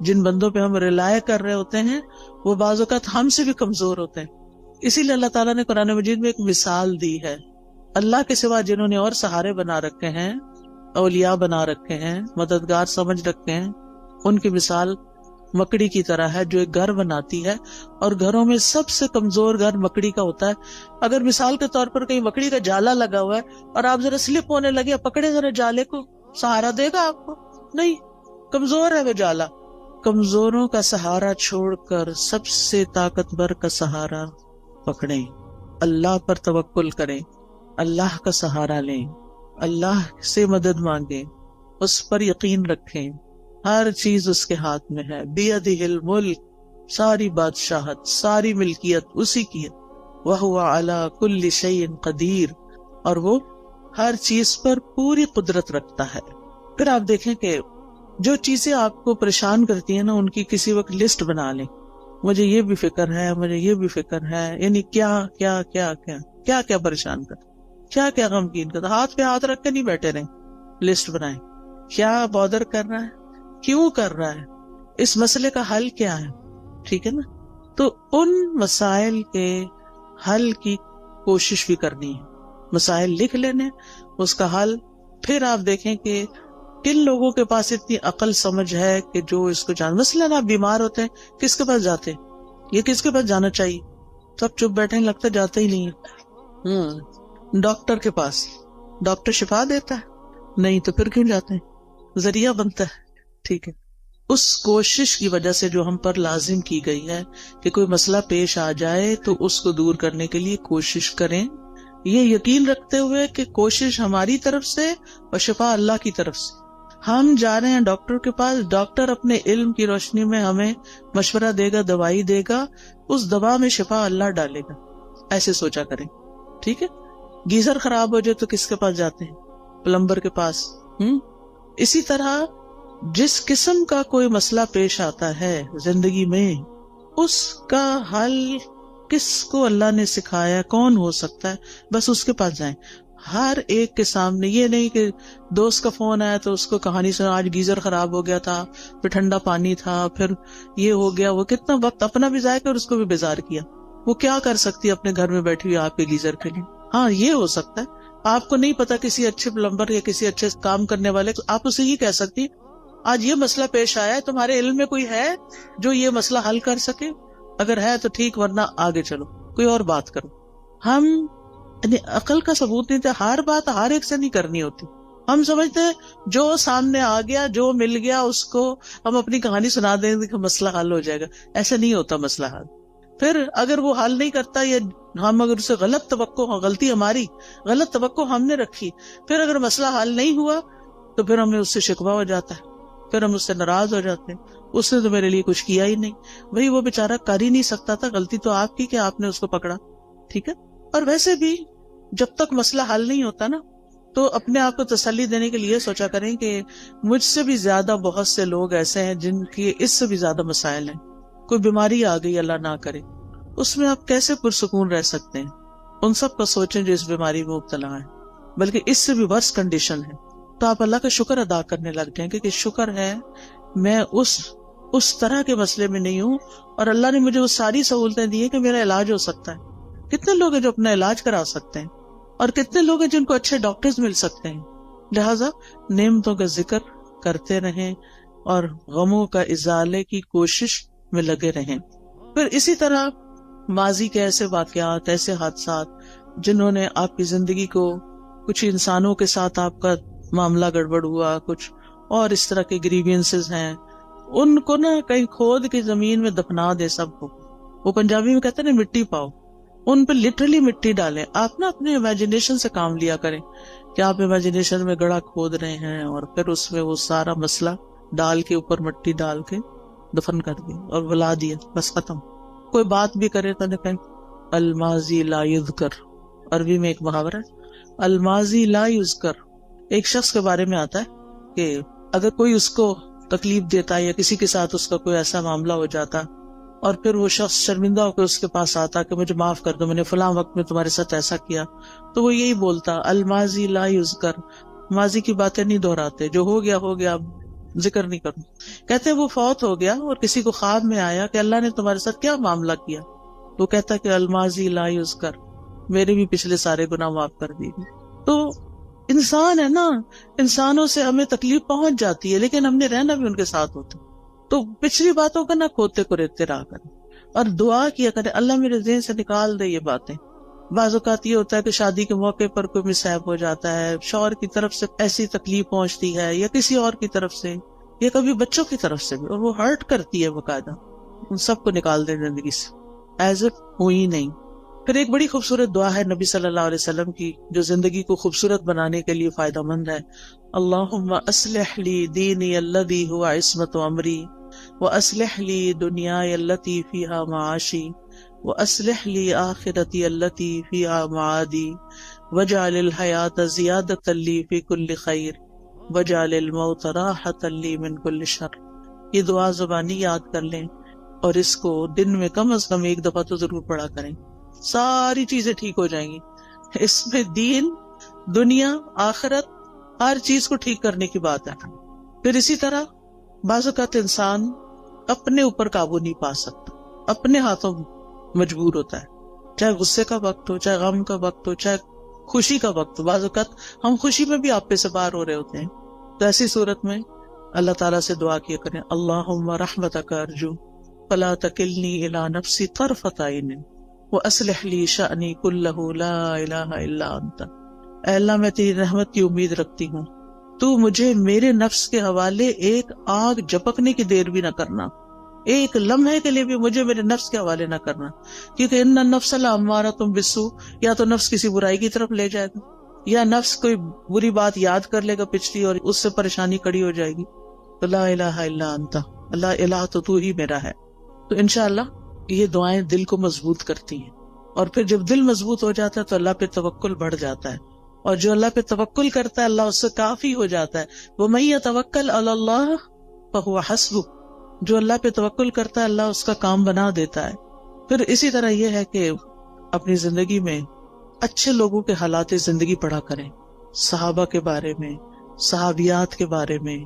Speaker 1: جن بندوں پہ ہم ریلائے کر رہے ہوتے ہیں وہ بعض اوقات ہم سے بھی کمزور ہوتے ہیں. اسی لیے اللہ تعالیٰ نے قرآن مجید میں ایک مثال دی ہے. اللہ کے سوا جنہوں نے اور سہارے بنا رکھے ہیں, اولیاء بنا رکھے ہیں, مددگار سمجھ رکھے ہیں, ان کی مثال مکڑی کی طرح ہے جو ایک گھر بناتی ہے، اور گھروں میں سب سے کمزور گھر مکڑی کا ہوتا ہے. اگر مثال کے طور پر کہیں مکڑی کا جالا لگا ہوا ہے اور آپ ذرا سلپ ہونے لگے، پکڑے ذرا جالے کو، سہارا دے گا آپ کو؟ نہیں، کمزور ہے وہ جالا. کمزوروں کا سہارا چھوڑ کر سب سے طاقتور کا سہارا پکڑیں، اللہ پر توکل کریں، اللہ کا سہارا لیں، اللہ سے مدد مانگیں، اس پر یقین رکھیں. ہر چیز اس کے ہاتھ میں ہے. بیدہ الملک، ساری بادشاہت، ساری ملکیت اسی کی ہے. وہو علی کل شیء قدیر، اور وہ ہر چیز پر پوری قدرت رکھتا ہے. پھر آپ دیکھیں کہ جو چیزیں آپ کو پریشان کرتی ہیں نا، ان کی کسی وقت لسٹ بنا لیں. مجھے یہ بھی فکر ہے، مجھے یہ بھی فکر ہے، یعنی کیا کیا کیا کیا کیا کیا پریشان کر، کیا کیا غمگین کر. ہاتھ پہ ہاتھ رکھ کے نہیں بیٹھے رہیں، لسٹ بنائیں. کیا بادر کر رہا ہے، کیوں کر رہا ہے، اس مسئلے کا حل کیا ہے. ٹھیک ہے نا؟ تو ان مسائل کے حل کی کوشش بھی کرنی ہے. مسائل لکھ لینے، اس کا حل. پھر آپ دیکھیں کہ کن لوگوں کے پاس اتنی عقل سمجھ ہے کہ جو اس کو جان. مثلاً آپ بیمار ہوتے ہیں، کس کے پاس جاتے ہیں؟ یہ کس کے پاس جانا چاہیے؟ سب چپ بیٹھے ہیں، لگتا جاتے ہی نہیں ہے. ڈاکٹر کے پاس. ڈاکٹر شفا دیتا ہے؟ نہیں، تو پھر کیوں جاتے ہیں؟ ذریعہ بنتا ہے. ٹھیک ہے. اس کوشش کی وجہ سے جو ہم پر لازم کی گئی ہے کہ کوئی مسئلہ پیش آ جائے تو اس کو دور کرنے کے لیے کوشش کریں، یہ یقین رکھتے ہوئے کہ کوشش ہماری طرف سے اور شفا اللہ کی طرف سے. ہم جا رہے ہیں ڈاکٹر کے پاس، ڈاکٹر اپنے علم کی روشنی میں ہمیں مشورہ دے گا، دوائی دے گا، اس دوا میں شفا اللہ ڈالے گا. ایسے سوچا کریں. ٹھیک ہے. گیزر خراب ہو جائے تو کس کے پاس جاتے ہیں؟ پلمبر کے پاس. اسی طرح جس قسم کا کوئی مسئلہ پیش آتا ہے زندگی میں، اس کا حل کس کو اللہ نے سکھایا، کون ہو سکتا ہے، بس اس کے پاس جائیں. ہر ایک کے سامنے. یہ نہیں کہ دوست کا فون آیا تو اس کو کہانی سنا، آج گیزر خراب ہو گیا تھا، پھر ٹھنڈا پانی تھا، پھر یہ ہو گیا. وہ کتنا وقت اپنا بھی ضائع کیا اور اس کو بھی بیزار کیا. وہ کیا کر سکتی ہے اپنے گھر میں بیٹھی ہوئی آپ کے گیزر کے لیے؟ ہاں، یہ ہو سکتا ہے. آپ کو نہیں پتا کسی اچھے پلمبر یا کسی اچھے کام کرنے والے، آپ اسے یہ کہہ سکتی آج یہ مسئلہ پیش آیا ہے، تمہارے علم میں کوئی ہے جو یہ مسئلہ حل کر سکے؟ اگر ہے تو ٹھیک، ورنہ آگے چلو، کوئی اور بات کرو. ہم عقل کا ثبوت نہیں تھا. ہر بات ہر ایک سے نہیں کرنی ہوتی. ہم سمجھتے ہیں جو سامنے آ گیا، جو مل گیا، اس کو ہم اپنی کہانی سنا دیں گے کہ مسئلہ حل ہو جائے گا. ایسا نہیں ہوتا مسئلہ حل. پھر اگر وہ حل نہیں کرتا یا ہم اگر اسے غلط توقع، غلطی ہماری، غلط توقع ہم نے رکھی، پھر اگر مسئلہ حل نہیں ہوا تو پھر ہمیں اس سے شکوہ ہو جاتا ہے، پھر ہم اس سے ناراض ہو جاتے ہیں. اس نے تو میرے لیے کچھ کیا ہی نہیں. بھئی وہ بیچارہ کر ہی نہیں سکتا تھا، غلطی تو آپ کی کہ آپ نے اس کو پکڑا. ٹھیک ہے. اور ویسے بھی جب تک مسئلہ حل نہیں ہوتا نا، تو اپنے آپ کو تسلی دینے کے لیے سوچا کریں کہ مجھ سے بھی زیادہ بہت سے لوگ ایسے ہیں جن کے اس سے بھی زیادہ مسائل ہیں. کوئی بیماری آ گئی، اللہ نہ کرے، اس میں آپ کیسے پرسکون رہ سکتے ہیں؟ ان سب کا سوچیں جو اس بیماری میں مبتلا ہیں، بلکہ اس سے بھی ورس کنڈیشن ہے. تو آپ اللہ کا شکر ادا کرنے لگ جائیں کہ شکر ہے میں اس طرح کے مسئلے میں نہیں ہوں، اور اللہ نے مجھے وہ ساری سہولتیں دی ہیں کہ میرا علاج ہو سکتا ہے. کتنے لوگ ہیں جو اپنا علاج کرا سکتے ہیں، اور کتنے لوگ ہیں جن کو اچھے ڈاکٹرز مل سکتے ہیں. لہٰذا نعمتوں کا ذکر کرتے رہیں اور غموں کا ازالے کی کوشش میں لگے رہیں. پھر اسی طرح ماضی کے ایسے واقعات، ایسے حادثات جنہوں نے آپ کی زندگی کو، کچھ انسانوں کے ساتھ آپ کا معاملہ گڑبڑ ہوا، کچھ اور اس طرح کے گریوینسز ہیں، ان کو نا کہیں کھود کے زمین میں دفنا دے سب کو. وہ پنجابی میں کہتے ہیں نا مٹی پاؤ، ان پہ لٹرلی مٹی ڈالیں. آپ نا اپنے امیجنیشن سے کام لیا کریں کہ آپ امیجنیشن میں گڑھا کھود رہے ہیں اور پھر اس میں وہ سارا مسئلہ ڈال کے، اوپر مٹی ڈال کے دفن کر دیا اور بلا دیا، بس ختم. کوئی بات بھی کرے تو کہیں الماضی لا یذکر. عربی میں ایک محاورہ ہے، الماضی لا یذکر. ایک شخص کے بارے میں آتا ہے کہ اگر کوئی اس کو تکلیف دیتا یا کسی کے ساتھ اس کا کوئی ایسا معاملہ ہو جاتا اور پھر وہ شخص شرمندہ ہو کے اس کے پاس آتا کہ مجھے معاف کر دو، میں نے فلاں وقت میں تمہارے ساتھ ایسا کیا، تو وہ یہی بولتا الماضی لا یذکر. ماضی کی باتیں نہیں دہراتے، جو ہو گیا ہو گیا، ذکر نہیں کروں. کہتے وہ فوت ہو گیا اور کسی کو خواب میں آیا کہ اللہ نے تمہارے ساتھ کیا معاملہ کیا، وہ کہتا کہ الماضی لا یذکر، میرے بھی پچھلے سارے گناہ معاف کر دیے. تو انسان ہے نا، انسانوں سے ہمیں تکلیف پہنچ جاتی ہے، لیکن ہم نے رہنا بھی ان کے ساتھ ہوتا. تو پچھلی باتوں کا نہ کھوتے کو ریتے رہا کریں اور دعا کیا کریں اللہ میرے ذہن سے نکال دے یہ باتیں. بعض اوقات یہ ہوتا ہے کہ شادی کے موقع پر کوئی مسہب ہو جاتا ہے، شوہر کی طرف سے ایسی تکلیف پہنچتی ہے یا کسی اور کی طرف سے یا کبھی بچوں کی طرف سے بھی، اور وہ ہرٹ کرتی ہے باقاعدہ. ان سب کو نکال دے زندگی سے ایز اف ہوئی نہیں. پھر ایک بڑی خوبصورت دعا ہے نبی صلی اللہ علیہ وسلم کی جو زندگی کو خوبصورت بنانے کے لیے فائدہ مند ہے. اللہم اصلح لی دینی الذی هو عصمت امری واصلح لی دنیای التی فیہا معاشی واصلح لی آخرتی التی فیہا معادی واجعل الحیات زیادۃ لی فی کل خیر واجعل الموت راحۃ لی من کل شر. یہ دعا زبانی یاد کر لیں اور اس کو دن میں کم از کم ایک دفعہ تو ضرور پڑھا کریں. ساری چیزیں ٹھیک ہو جائیں گی. اس میں دین، دنیا، آخرت، ہر چیز کو ٹھیک کرنے کی بات ہے. پھر اسی طرح بعض اوقات انسان اپنے اوپر قابو نہیں پا سکتا، اپنے ہاتھوں مجبور ہوتا ہے، چاہے غصے کا وقت ہو، چاہے غم کا وقت ہو، چاہے خوشی کا وقت ہو. بعض اوقات ہم خوشی میں بھی آپے سے باہر ہو رہے ہوتے ہیں. تو ایسی صورت میں اللہ تعالیٰ سے دعا کیا کریں اللہم رحمتک ارجو فلا تکلنی الی نفسی طرفۃ عین واصلح لی شأنی کلہ لا الہ الا انت. اے اللہ میں تیری رحمت کی امید رکھتی ہوں، تو مجھے میرے نفس کے حوالے ایک آگ جھپکنے کی دیر بھی نہ کرنا، ایک لمحے کے لیے بھی مجھے میرے نفس کے حوالے نہ کرنا، کیونکہ ان النفس لامارۃ بالسوء، یا تو نفس کسی برائی کی طرف لے جائے گا یا نفس کوئی بری بات یاد کر لے گا پچھلی اور اس سے پریشانی کڑی ہو جائے گی. تو لا الہ الا انت، اللہ الہ تو ہی میرا ہے. تو انشاءاللہ یہ دعائیں دل کو مضبوط کرتی ہیں، اور پھر جب دل مضبوط ہو جاتا ہے تو اللہ پہ توکل بڑھ جاتا ہے، اور جو اللہ پہ توکل کرتا ہے اللہ اس سے کافی ہو جاتا ہے. وَمَن يَتَوَكَّلْ عَلَى اللَّهِ فَهُوَ حَسْبُهُ، جو اللہ پہ توکل کرتا ہے اللہ اس کا کام بنا دیتا ہے. پھر اسی طرح یہ ہے کہ اپنی زندگی میں اچھے لوگوں کے حالات زندگی پڑھا کریں، صحابہ کے بارے میں، صحابیات کے بارے میں،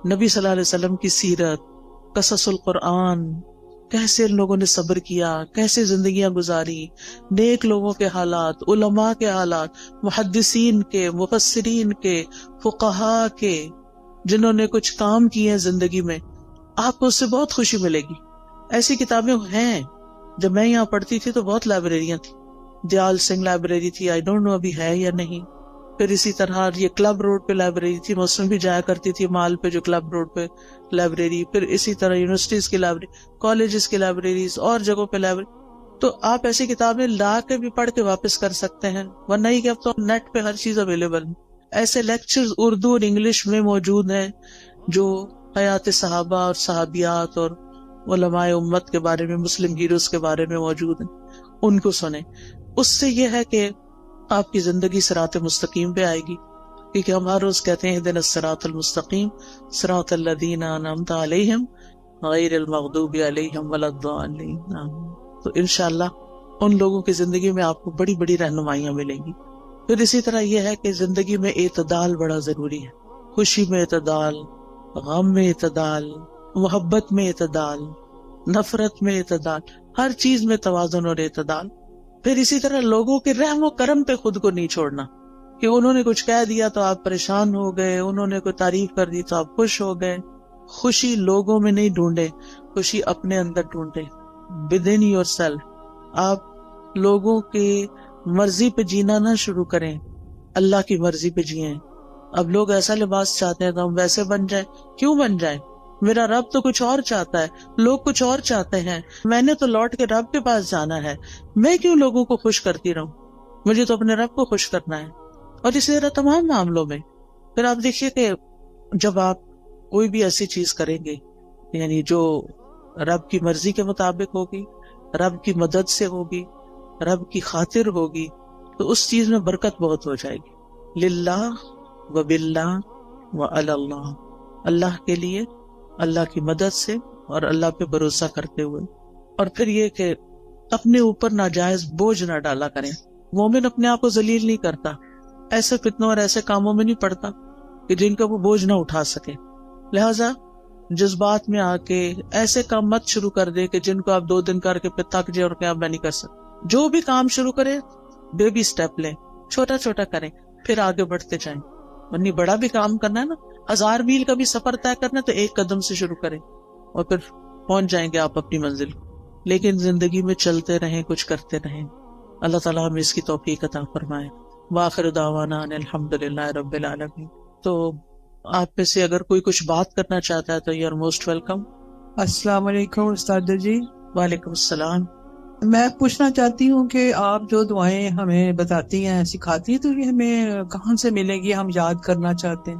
Speaker 1: نبی صلی اللہ علیہ وسلم کی سیرت، قصص القرآن، کیسے ان لوگوں نے صبر کیا، کیسے زندگیاں گزاری، نیک لوگوں کے حالات، علماء کے حالات، محدثین کے، مفسرین کے، فقہاء کے، جنہوں نے کچھ کام کیے ہیں زندگی میں. آپ کو اس سے بہت خوشی ملے گی. ایسی کتابیں ہیں. جب میں یہاں پڑھتی تھی تو بہت لائبریریاں تھیں. دیال سنگھ لائبریری تھی، آئی ڈونٹ نو ابھی ہے یا نہیں. پھر اسی طرح یہ کلب روڈ پہ لائبریری تھی، میں اس میں بھی جایا کرتی تھی، مال پہ جو کلب روڈ پہ لائبریری. پھر اسی طرح یونیورسٹیز کی لائبریری، کالجز کی لائبریریز، اور جگہوں پہ لائبریری. تو آپ ایسی کتابیں لا کے بھی پڑھ کے واپس کر سکتے ہیں، ورنہ ہی کہ اب تو نیٹ پہ ہر چیز اویلیبل ہے. ایسے لیکچرز اردو اور انگلش میں موجود ہیں جو حیات صحابہ اور صحابیات اور علماء امت کے بارے میں، مسلم ہیروز کے بارے میں موجود ہیں، ان کو سنیں. اس سے یہ ہے کہ آپ کی زندگی صراط مستقیم پہ آئے گی، کیونکہ ہم ہر روز کہتے ہیں اہدنا الصراط المستقیم صراط الذین انعمت علیہم غیر المغضوب علیہم ولا الضالین. تو انشاءاللہ ان لوگوں کی زندگی میں آپ کو بڑی بڑی رہنمائیاں ملیں گی. پھر اسی طرح یہ ہے کہ زندگی میں اعتدال بڑا ضروری ہے. خوشی میں اعتدال، غم میں اعتدال، محبت میں اعتدال، نفرت میں اعتدال، ہر چیز میں توازن اور اعتدال. پھر اسی طرح لوگوں کے رحم و کرم پہ خود کو نہیں چھوڑنا کہ انہوں نے کچھ کہہ دیا تو آپ پریشان ہو گئے، انہوں نے کوئی تعریف کر دی تو آپ خوش ہو گئے. خوشی لوگوں میں نہیں ڈھونڈے، خوشی اپنے اندر ڈھونڈے. within yourself. آپ لوگوں کی مرضی پہ جینا نہ شروع کریں، اللہ کی مرضی پہ جئیں. اب لوگ ایسا لباس چاہتے ہیں تو ہم ویسے بن جائیں. کیوں بن جائیں؟ میرا رب تو کچھ اور چاہتا ہے، لوگ کچھ اور چاہتے ہیں. میں نے تو لوٹ کے رب کے پاس جانا ہے، میں کیوں لوگوں کو خوش کرتی رہوں؟ مجھے تو اپنے رب کو خوش کرنا ہے. اور اسی طرح تمام معاملوں میں. پھر آپ دیکھیے کہ جب آپ کوئی بھی ایسی چیز کریں گے یعنی جو رب کی مرضی کے مطابق ہوگی، رب کی مدد سے ہوگی، رب کی خاطر ہوگی، تو اس چیز میں برکت بہت ہو جائے گی. للہ و باللہ و علی اللہ، اللہ کے لیے، اللہ کی مدد سے اور اللہ پہ بھروسہ کرتے ہوئے. اور پھر یہ کہ اپنے اوپر ناجائز بوجھ نہ ڈالا کریں. مومن اپنے آپ کو ذلیل نہیں کرتا، ایسے فتنوں اور ایسے کاموں میں نہیں پڑتا کہ جن کا وہ بوجھ نہ اٹھا سکے. لہذا جذبات میں آ کے ایسے کام مت شروع کر دے کہ جن کو آپ 2 دن کر کے پھر تھک جائے اور کہ آپ میں نہیں کر سکتے. جو بھی کام شروع کرے بیبی سٹیپ لیں، چھوٹا چھوٹا کریں، پھر آگے بڑھتے جائیں. ورنہ بڑا بھی کام کرنا ہے نا، 1000 میل کا بھی سفر طے کرنا ہے تو 1 قدم سے شروع کریں. اور پھر پہنچ جائیں گے آپ اپنی منزل کو. لیکن زندگی میں چلتے رہیں, کچھ کرتے رہیں. اللہ تعالیٰ ہمیں اس کی توفیق عطا فرمائے. وآخر دعوانا ان الحمدللہ رب العالمین. تو آپ میں سے اگر کوئی کچھ بات کرنا چاہتا ہے تو یو آر موسٹ ویلکم.
Speaker 2: السلام علیکم استاد جی.
Speaker 1: وعلیکم السلام.
Speaker 2: میں پوچھنا چاہتی ہوں کہ آپ جو دعائیں ہمیں بتاتی ہیں, سکھاتی ہیں, تو یہ ہمیں کہاں سے ملے گی؟ ہم یاد کرنا چاہتے ہیں.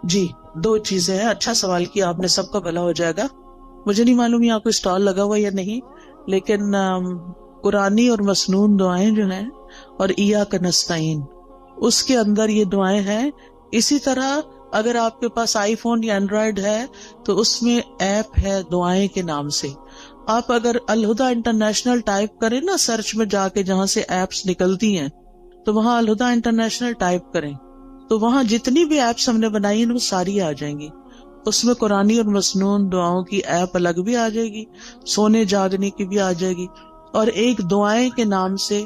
Speaker 1: جی 2 چیزیں ہیں. اچھا سوال کیا آپ نے, سب کا بھلا ہو جائے گا. مجھے نہیں معلوم یہاں کوئی اسٹال لگا ہوا یا نہیں, لیکن قرآنی اور مسنون دعائیں جو ہیں اور ایاک نستعین, اس کے اندر یہ دعائیں ہیں. اسی طرح اگر آپ کے پاس آئی فون یا اینڈرائیڈ ہے تو اس میں ایپ ہے دعائیں کے نام سے. آپ اگر الہدا انٹرنیشنل ٹائپ کریں نا سرچ میں جا کے, جہاں سے ایپس نکلتی ہیں, تو وہاں الہدا انٹرنیشنل ٹائپ کریں تو وہاں جتنی بھی ایپس ہم نے بنائی ہیں وہ ساری آ جائیں گی. اس میں قرآنی اور مسنون دعاؤں کی ایپ الگ بھی آ جائے گی, سونے جاگنے کی بھی آ جائے گی, اور ایک دعائیں کے نام سے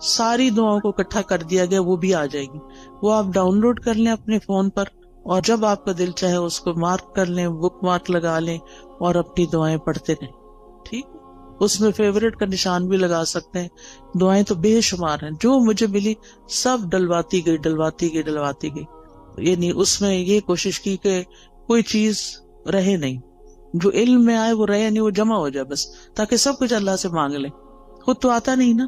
Speaker 1: ساری دعاؤں کو اکٹھا کر دیا گیا, وہ بھی آ جائے گی. وہ آپ ڈاؤن لوڈ کر لیں اپنے فون پر, اور جب آپ کا دل چاہے اس کو مارک کر لیں, بک مارک لگا لیں اور اپنی دعائیں پڑھتے رہیں. ٹھیک, اس میں فیوریٹ کا نشان بھی لگا سکتے ہیں. دعائیں تو بے شمار ہیں, جو مجھے ملی سب ڈلواتی گئی. یعنی اس میں یہ کوشش کی کہ کوئی چیز رہے نہیں, جو علم میں آئے وہ رہے نہیں, وہ جمع ہو جائے بس, تاکہ سب کچھ اللہ سے مانگ لیں. خود تو آتا نہیں نا,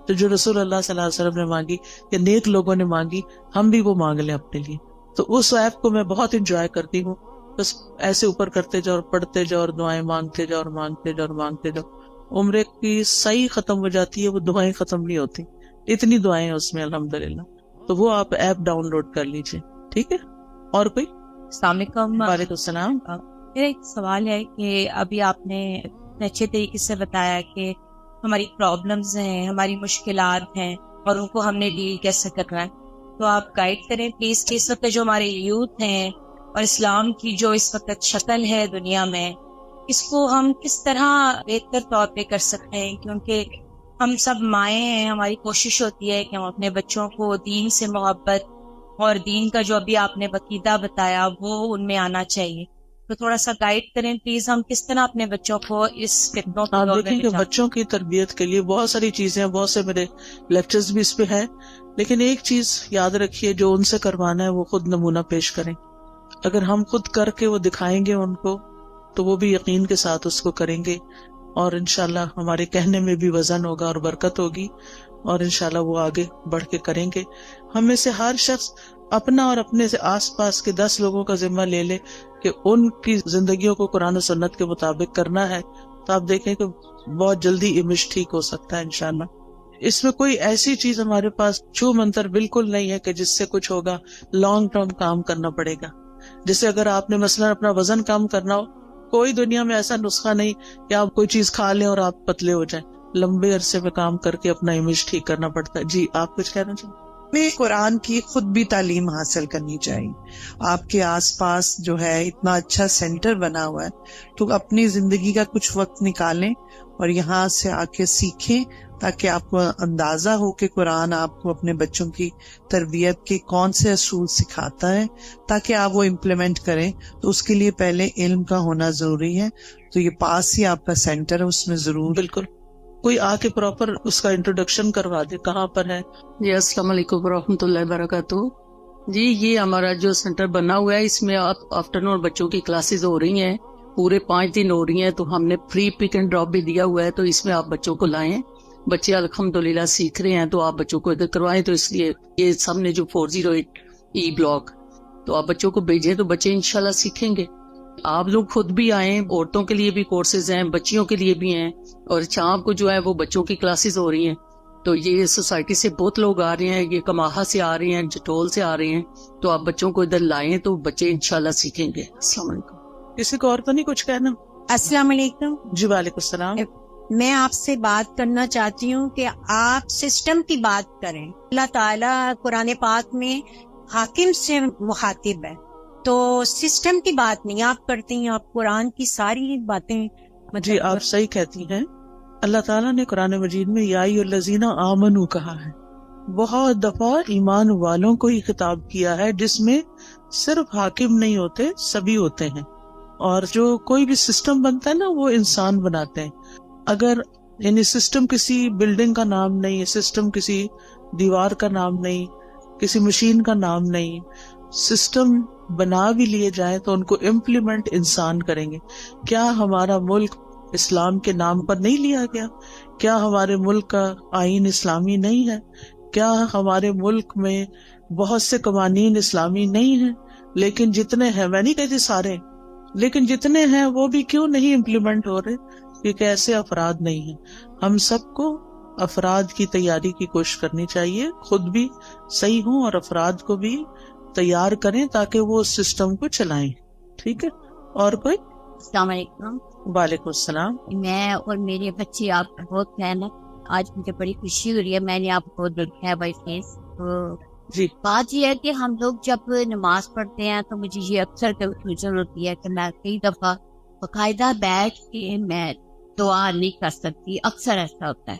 Speaker 1: تو جو رسول اللہ صلی اللہ علیہ وسلم نے مانگی یا نیک لوگوں نے مانگی, ہم بھی وہ مانگ لیں اپنے لیے. تو اس ایپ کو میں بہت انجوائے کرتی ہوں. بس ایسے اوپر کرتے جاؤ اور پڑھتے جاؤ اور دعائیں مانگتے جاؤ. عمرے کی صحیح ختم ہو جاتی ہے, وہ دعائیں ختم نہیں ہوتی, اتنی دعائیں ہیں اس میں الحمدللہ. تو وہ آپ ایپ ڈاؤن لوڈ کر لیجئے. ٹھیک ہے, اور کوئی؟
Speaker 3: السلام علیکم.
Speaker 1: وعلیکم السلام.
Speaker 3: میرا ایک سوال ہے کہ ابھی آپ نے اچھے طریقے سے بتایا کہ ہماری پرابلمز ہیں, ہماری مشکلات ہیں, اور ان کو ہم نے ڈیل کیسے کرنا ہے. تو آپ گائیڈ کریں پلیز کہ اس وقت جو ہمارے یوتھ ہیں اور اسلام کی جو اس وقت شکل ہے دنیا میں, اس کو ہم کس طرح بہتر طور پہ کر سکتے ہیں, کیونکہ ہم سب مائیں ہیں, ہماری کوشش ہوتی ہے کہ ہم اپنے بچوں کو دین سے محبت اور دین کا جو ابھی آپ نے عقیدہ بتایا وہ ان میں آنا چاہیے. تو تھوڑا سا گائیڈ کریں پلیز, ہم کس طرح اپنے بچوں کو اس فتنوں
Speaker 1: آپ دیکھیں کہ بچوں کی تربیت کے لیے بہت ساری چیزیں ہیں, بہت سے میرے لیکچرز بھی اس پہ ہیں, لیکن ایک چیز یاد رکھیے, جو ان سے کروانا ہے وہ خود نمونہ پیش کریں. اگر ہم خود کر کے وہ دکھائیں گے ان کو, تو وہ بھی یقین کے ساتھ اس کو کریں گے, اور انشاءاللہ ہمارے کہنے میں بھی وزن ہوگا اور برکت ہوگی, اور انشاءاللہ وہ آگے بڑھ کے کریں گے. ہم میں سے ہر شخص اپنا اور اپنے سے آس پاس کے 10 لوگوں کا ذمہ لے لے کہ ان کی زندگیوں کو قرآن و سنت کے مطابق کرنا ہے, تو آپ دیکھیں کہ بہت جلدی امیج ٹھیک ہو سکتا ہے انشاءاللہ. اس میں کوئی ایسی چیز ہمارے پاس چھو منتر بالکل نہیں ہے کہ جس سے کچھ ہوگا. لانگ ٹرم کام کرنا پڑے گا. جیسے اگر آپ نے مثلا اپنا وزن کم کرنا ہو, کوئی دنیا میں ایسا نسخہ نہیں کہ آپ کوئی چیز کھا لیں اور آپ پتلے ہو جائیں. لمبے عرصے میں کام کر کے اپنا امیج ٹھیک کرنا پڑتا ہے. جی آپ کچھ کہنا چاہیں؟
Speaker 2: ہمیں قرآن کی خود بھی تعلیم حاصل کرنی چاہیے. آپ کے آس پاس جو ہے اتنا اچھا سینٹر بنا ہوا ہے, تو اپنی زندگی کا کچھ وقت نکالیں اور یہاں سے آ کے سیکھیں, تاکہ آپ کو اندازہ ہو کہ قرآن آپ کو اپنے بچوں کی تربیت کے کون سے اصول سکھاتا ہے, تاکہ آپ وہ امپلیمنٹ کریں. تو اس کے لیے پہلے علم کا ہونا ضروری ہے. تو یہ پاس ہی آپ کا سینٹر ہے, اس میں ضرور
Speaker 1: بالکل کوئی آ کے پراپر اس کا انٹروڈکشن کروا دے, کہاں پر ہے.
Speaker 4: جی السلام علیکم ورحمۃ اللہ وبرکاتہ. جی یہ ہمارا جو سینٹر بنا ہوا ہے, اس میں آفٹرنون بچوں کی کلاسز ہو رہی ہیں, پورے 5 دن ہو رہی ہیں. تو ہم نے فری پک اینڈ ڈراپ بھی دیا ہوا ہے, تو اس میں آپ بچوں کو لائیں. بچے الحمدللہ سیکھ رہے ہیں, تو آپ بچوں کو ادھر کروائیں. تو اس لیے یہ سب نے جو 408 ای بلاک, تو آپ بچوں کو بھیجیں تو بچے انشاءاللہ سیکھیں گے. آپ لوگ خود بھی آئیں, عورتوں کے لیے بھی کورسز ہیں, بچیوں کے لیے بھی ہیں, اور شام کو جو ہے وہ بچوں کی کلاسز ہو رہی ہیں. تو یہ سوسائٹی سے بہت لوگ آ رہے ہیں, یہ کماہا سے آ رہے ہیں, جٹول سے آ رہے ہیں. تو آپ بچوں کو ادھر لائیں تو بچے انشاءاللہ سیکھیں گے. السلام علیکم.
Speaker 1: کسی کو اور تو نہیں کچھ کہنا؟
Speaker 5: السلام علیکم.
Speaker 1: جی وعلیکم السلام.
Speaker 5: میں آپ سے بات کرنا چاہتی ہوں کہ آپ سسٹم کی بات کریں. اللہ تعالیٰ قرآن پاک میں حاکم سے مخاطب ہے, تو سسٹم کی بات نہیں آپ کرتی ہیں, آپ قرآن کی ساری باتیں.
Speaker 1: جی آپ صحیح کہتی ہیں. اللہ تعالیٰ نے قرآن مجید میں یا ایھا الذین آمنوا کہا ہے. بہت دفعہ ایمان والوں کو ہی خطاب کیا ہے, جس میں صرف حاکم نہیں ہوتے, سبھی ہوتے ہیں. اور جو کوئی بھی سسٹم بنتا ہے نا وہ انسان بناتے ہیں. اگر یعنی سسٹم کسی بلڈنگ کا نام نہیں ہے، سسٹم کسی دیوار کا نام نہیں، کسی مشین کا نام نہیں. سسٹم بنا بھی لیے جائیں تو ان کو امپلیمنٹ انسان کریں گے. کیا ہمارا ملک اسلام کے نام پر نہیں لیا گیا؟ کیا ہمارے ملک کا آئین اسلامی نہیں ہے؟ کیا ہمارے ملک میں بہت سے قوانین اسلامی نہیں ہیں؟ لیکن جتنے ہیں، میں نہیں کہتی سارے، لیکن جتنے ہیں وہ بھی کیوں نہیں امپلیمنٹ ہو رہے؟ کیونکہ ایسے افراد نہیں ہیں. ہم سب کو افراد کی تیاری کی کوشش کرنی چاہیے، خود بھی صحیح ہوں اور افراد کو بھی تیار کریں تاکہ وہ اس سسٹم کو چلائیں. ٹھیک ہے؟ اور کوئی؟
Speaker 3: السلام علیکم.
Speaker 1: وعلیکم السلام.
Speaker 3: میں اور میرے بچے آپ کا بہت فین ہے. آج مجھے بڑی خوشی ہو رہی ہے، میں نے آپ کو دیکھا ہے بائی فیس.
Speaker 1: جی،
Speaker 3: بات یہ ہے کہ ہم لوگ جب نماز پڑھتے ہیں تو مجھے یہ اکثر کنفیوژن ہوتی ہے کہ میں کئی دفعہ باقاعدہ بیٹھ کے میں دعا نہیں کر سکتی. اکثر ایسا ہوتا ہے.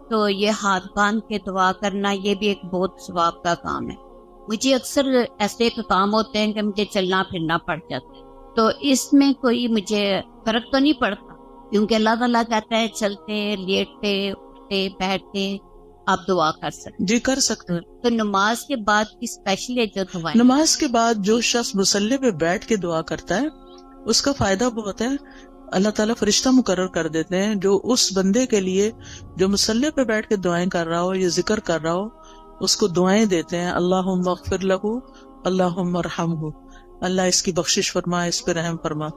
Speaker 3: تو یہ ہاتھ باندھ کے دعا کرنا یہ بھی ایک بہت ثواب کا کام ہے. مجھے اکثر ایسے کام ہوتے ہیں کہ مجھے چلنا پھرنا پڑ جاتا ہے. تو اس میں کوئی مجھے فرق تو نہیں پڑتا، کیونکہ اللہ تعالیٰ کہتا ہے چلتے لیٹتے اٹھتے بیٹھتے آپ دعا کر سکتے.
Speaker 1: جی کر سکتے ہیں.
Speaker 3: تو نماز کے بعد کی اسپیشلی جو دعائیں،
Speaker 1: نماز کے بعد جو شخص مصلی پہ بیٹھ کے دعا کرتا ہے اس کا فائدہ بہت ہے. اللہ تعالیٰ فرشتہ مقرر کر دیتے ہیں جو اس بندے کے لیے جو مصلی پہ بیٹھ کے دعائیں کر رہا ہو یا ذکر کر رہا ہو اس کو دعائیں دیتے ہیں. اللہم اغفر لہ، اللہم ارحمہ، اللہ اس کی بخشش فرما، اس پہ رحم فرما.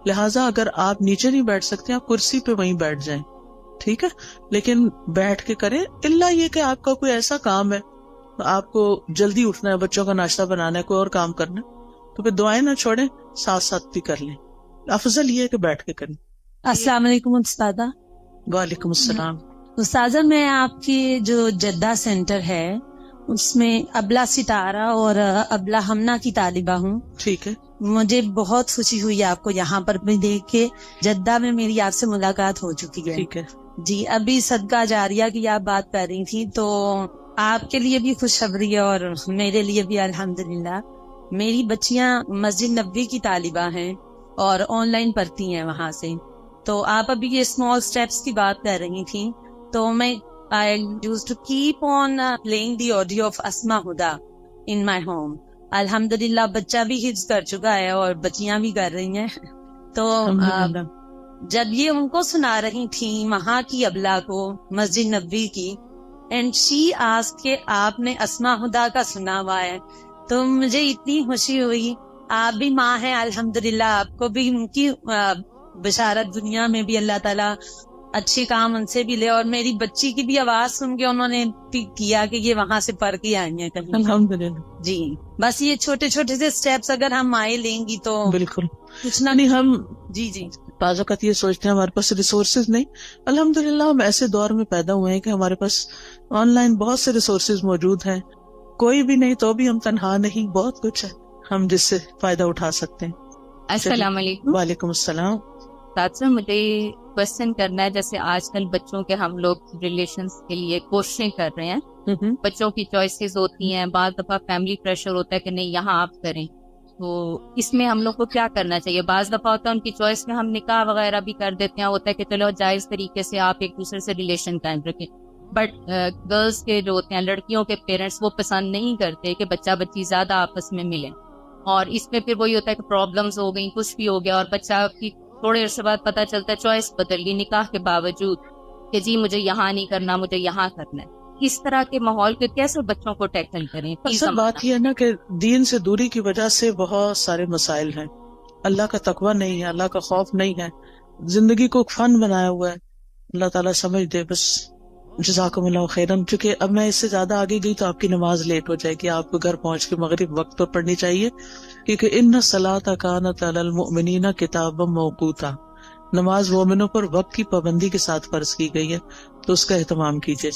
Speaker 1: لہٰذا اگر آپ نیچے نہیں بیٹھ سکتے آپ کرسی پہ وہیں بیٹھ جائیں. ٹھیک ہے؟ لیکن بیٹھ کے کریں، الا یہ کہ آپ کا کوئی ایسا کام ہے، آپ کو جلدی اٹھنا ہے، بچوں کا ناشتہ بنانا ہے، کوئی اور کام کرنا ہے، تو پھر دعائیں نہ چھوڑیں، ساتھ ساتھ بھی کر لیں. افضل یہ ہے کہ بیٹھ کے کریں.
Speaker 6: السلام علیکم استاذہ.
Speaker 1: وعلیکم السلام.
Speaker 6: استاذہ میں آپ کی جو جدہ سینٹر ہے اس میں ابلا ستارہ اور ابلا ہمنا کی طالبہ ہوں.
Speaker 1: ٹھیک ہے.
Speaker 6: مجھے بہت خوشی ہوئی آپ کو یہاں پر بھی دیکھ کے. جدہ میں میری آپ سے ملاقات ہو چکی ہے.
Speaker 1: ٹھیک ہے
Speaker 6: جی. ابھی صدقہ جاریہ کی آپ بات کر رہی تھی تو آپ کے لیے بھی خوشخبری ہے اور میرے لیے بھی الحمدللہ. میری بچیاں مسجد نبوی کی طالبہ ہیں اور آن لائن پڑھتی ہیں وہاں سے. تو آپ ابھی یہ اسمال اسٹیپس کی بات کر رہی تھیں تو میں I used to keep on playing the audio of Asma Huda in my home. الحمدللہ بچہ بھی حفظ کر چکا ہے اور بچیاں بھی کر رہی ہیں. تو جب یہ ان کو سنا رہی تھیں وہاں کی ابلا کو مسجد نبوی کی، اینڈ شی آسکڈ کہ آپ نے اسما ہدا کا سنا ہوا ہے، تو مجھے اتنی خوشی ہوئی. آپ بھی ماں ہیں الحمدللہ، آپ کو بھی ان کی بشارت دنیا میں بھی اللہ تعالیٰ اچھی کام ان سے بھی لے. اور میری بچی کی بھی آواز سن کے انہوں نے کیا کہ یہ وہاں سے پڑھ کے آئی ہیں کہیں.
Speaker 1: الحمدللہ.
Speaker 6: جی بس یہ چھوٹے چھوٹے سے اسٹیپس اگر ہم آئے لیں گی تو
Speaker 1: بالکل
Speaker 6: کچھ نہ
Speaker 1: نہیں. ہم
Speaker 6: جی
Speaker 1: بعض اوقات یہ سوچتے ہیں ہمارے پاس ریسورسز نہیں. الحمدللہ ہم ایسے دور میں پیدا ہوئے ہیں کہ ہمارے پاس آن لائن بہت سے ریسورسز موجود ہیں. کوئی بھی نہیں تو بھی ہم تنہا نہیں، بہت کچھ ہے ہم جس سے فائدہ اٹھا سکتے ہیں.
Speaker 3: السلام علیکم.
Speaker 1: وعلیکم السلام.
Speaker 3: ساتھ مجھے کوشچن کرنا ہے، جیسے آج کل بچوں کے ہم لوگ ریلیشنز کے لیے کوششیں کر رہے ہیں، بچوں کی چوائسیز ہوتی ہیں، بعض دفعہ فیملی پریشر ہوتا ہے کہ نہیں یہاں آپ کریں. تو اس میں ہم لوگ کو کیا کرنا چاہیے؟ بعض دفعہ ہوتا ہے ان کی چوائس میں ہم نکاح وغیرہ بھی کر دیتے ہیں، ہوتا ہے کہ چلو جائز طریقے سے آپ ایک دوسرے سے ریلیشن قائم رکھیں، بٹ گرلس کے جو ہوتے ہیں، لڑکیوں کے پیرنٹس وہ پسند نہیں کرتے کہ بچہ بچی زیادہ آپس میں ملیں. اور اس میں پھر وہی ہوتا ہے کہ پرابلمز ہو گئی، کچھ بھی ہو گیا، اور بچہ کی تھوڑے عرصے بعد پتہ چلتا ہے چوائس بدل گئی نکاح کے باوجود کہ جی مجھے یہاں نہیں کرنا، مجھے یہاں کرنا ہے. اس طرح کے ماحول کو کیسے بچوں کو ٹیکل کریں؟
Speaker 1: اصل بات یہ ہے نا کہ دین سے دوری کی وجہ سے بہت سارے مسائل ہیں. اللہ کا تقوی نہیں ہے، اللہ کا خوف نہیں ہے، زندگی کو فن بنایا ہوا ہے. اللہ تعالیٰ سمجھ دے. بس جزاکم اللہ خیرن. چونکہ اب میں اس سے زیادہ آگے گئی تو آپ کی نماز لیٹ ہو جائے گی. آپ کو گھر پہنچ کے مغرب وقت پر پڑھنی چاہیے، کیونکہ ان الصلاۃ کانت علی المؤمنین کتابا موقوتا، نماز مومنوں پر وقت کی پابندی کے ساتھ فرض کی گئی ہے، تو اس کا اہتمام کیجیے.